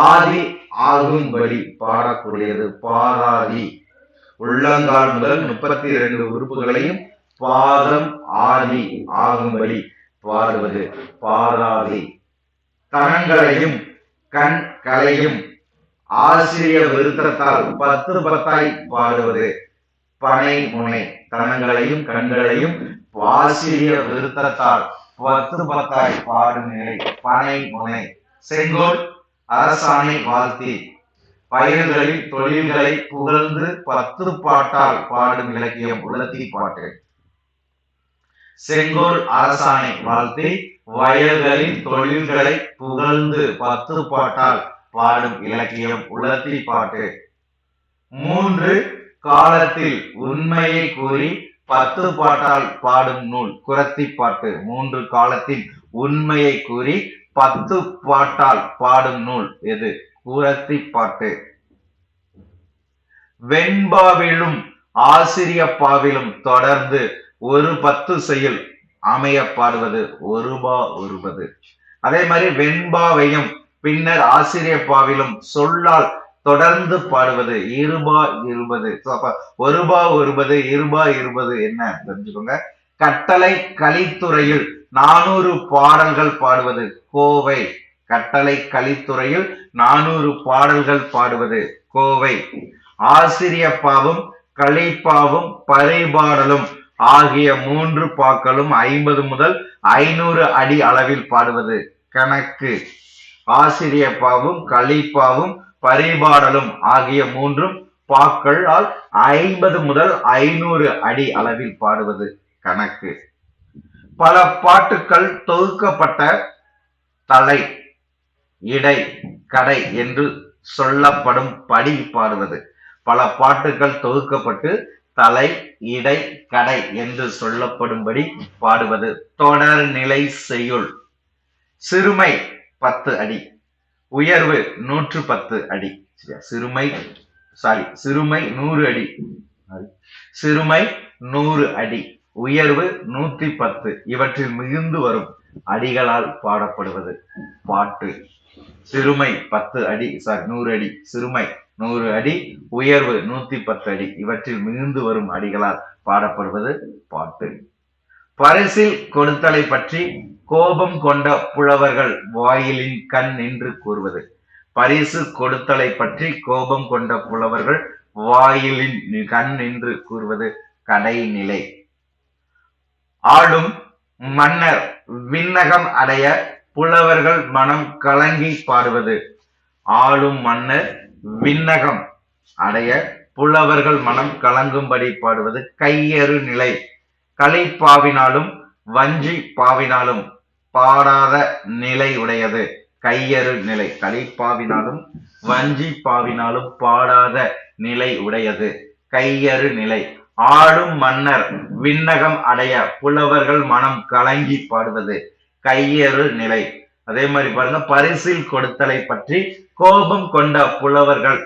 ஆதி ஆகும்படி பாடக்கூடியது பாதாதி. உள்ளங்கால் முதல் 32 உறுப்புகளையும் பாதம் ஆதி ஆகும்படி பாடுவது பாதாதி. தனங்களையும் கண் களையும் ஆசிரிய விருத்தத்தால் 10 10 பாடுவது பனை முனை. தனங்களையும் கண்களையும் ஆசிரிய விருத்தத்தால் 10 10 பாடும் நிலை பனை முனை. செங்கோல் அரசாணை வாழ்த்தி வயல்களில் தொழில்களை புகழ்ந்து 10 பாட்டால் பாடும் இலக்கியம் உலத்தி பாட்டு. செங்கோல் அரசாணை வாழ்த்தி வயல்களில் தொழில்களை புகழ்ந்து 10 பாட்டால் பாடும் இலக்கியம் உலத்தி பாட்டு. 3 காலத்தில் உண்மையை கூறி 10 பாட்டால் பாடும் நூல் குறத்தி பாட்டு. 3 காலத்தில் உண்மையை கூறி 10 பாட்டால் பாடும் நூல் எது? குறத்தி பாட்டு. வெண்பாவிலும் ஆசிரியப்பாவிலும் தொடர்ந்து ஒரு 10 செயல் அமைய பாடுவது ஒருபா ஒருபது. அதே மாதிரி வெண்பாவையும் பின்னர் ஆசிரியப்பாவிலும் சொல்லால் தொடர்ந்து பாடுவது இருபா இருபது. ஒருபா ஒருபது இருபா இருபது என்ன தெரிஞ்சுக்கோங்க. கட்டளை கலித்துறையில் 400 பாடல்கள் பாடுவது கோவை. கட்டளை கலித்துறையில் 400 பாடல்கள் பாடுவது கோவை. ஆசிரியப்பாவும் கலிப்பாவும் பறைபாடலும் ஆகிய 3 பாக்களும் 50 முதல் 500 அடி அளவில் பாடுவது கணக்கு. ஆசிரியப்பாவும் கலிப்பாவும் பரிபாடலும் ஆகிய 3 பாக்களால் 50 முதல் 500 அடி அளவில் பாடுவது கணக்கு. பல பாட்டுக்கள் தொகுக்கப்பட்ட தலை இடை கடை என்று சொல்லப்படும் படி பாடுவது. பல பாட்டுக்கள் தொகுக்கப்பட்டு தலை இடை கடை என்று சொல்லப்படும்படி பாடுவது தொடர்நிலை செய்யுள். சிறுமை 10 அடி, உயர்வு 110 அடி. சிறுமை 100 அடி, சிறுமை 100 அடி, உயர்வு 110. இவற்றில் மிகுந்து வரும் அடிகளால் பாடப்படுவது பாட்டு. சிறுமை 10 அடி 100 அடி, சிறுமை 100 அடி, உயர்வு 110 அடி. இவற்றில் மிகுந்து வரும் அடிகளால் பாடப்படுவது பாட்டு. பரிசில் கொடுத்தலை பற்றி கோபம் கொண்ட புலவர்கள் வாயிலின் கண் நின்று கூறுவது. பரிசு கொடுத்தலை பற்றி கோபம் கொண்ட புலவர்கள் வாயிலின் கண் நின்று கூறுவது கடைநிலை. ஆளும் மன்னர் விண்ணகம் அடைய புலவர்கள் மனம் கலங்கி பாடுவது. ஆளும் மன்னர் விண்ணகம் அடைய புலவர்கள் மனம் கலங்கும்படி பாடுவது கையறு நிலை. கலிப்பாவினாலும் வஞ்சி பாவினாலும் பாடாத நிலை உடையது கையறு நிலை. கலிப்பாவினாலும் வஞ்சி பாவினாலும் பாடாத நிலை உடையது கையறு நிலை. ஆளும் மன்னர் விண்ணகம் அடைய புலவர்கள் மனம் கலங்கி பாடுவது கையறு நிலை. அதே மாதிரி பாருங்க, பரிசில் கொடுத்தலை பற்றி கோபம் கொண்ட புலவர்கள்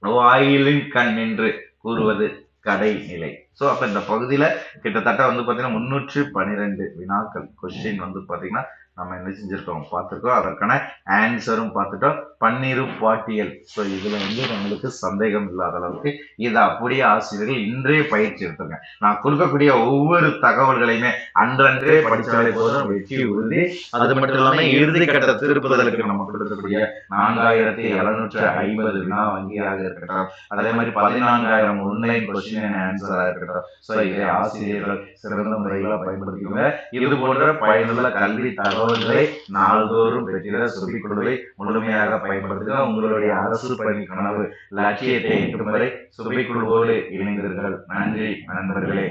வாயிலின் கண் நின்று கூறுவது கடைநிலை. சோ அப்ப இந்த பகுதியில கிட்டத்தட்ட பாத்தீங்கன்னா 312 வினாக்கள் கொஸ்டின் பாத்தீங்கன்னா நம்ம என்ன செஞ்சிருக்கோம் பார்த்துருக்கோம். அதற்கான ஆன்சரும் பார்த்துட்டோம். பன்னிரு பாட்டியல். ஸோ இதுல நம்மளுக்கு சந்தேகம் இல்லாத அளவுக்கு இதை அப்படியே ஆசிரியர்கள் இன்றே பயிற்சி எடுத்துங்க. நான் கொடுக்கக்கூடிய ஒவ்வொரு தகவல்களையுமே அன்றன்றே படிச்சாலே போதும், வெற்றி உறுதி. அது மட்டும் இல்லாம இறுதி கட்ட திருப்புதலுக்கு நம்ம கொடுக்கக்கூடிய 4750 வினா வங்கியாக இருக்கட்டும், அதே மாதிரி 14,000 ஆன்லைன் கொஸ்டின் அண்ட் ஆன்சரா இருக்கட்டும். ஸோ இதை ஆசிரியர்கள் சிறந்த முறையில் பயன்படுத்திக்கோங்க. இது போன்ற பயனுள்ள கல்வி தகவல்களை நாள்தோறும் பெற்றிட சுபிக்குழுவை முழுமையாக பயன்படுத்துக. உங்களுடைய அரசு பணி கனவு லட்சியத்தை எட்டும் வரை சுபிக்குழுவோடு இணைந்தீர்கள். நன்றி நண்பர்களே.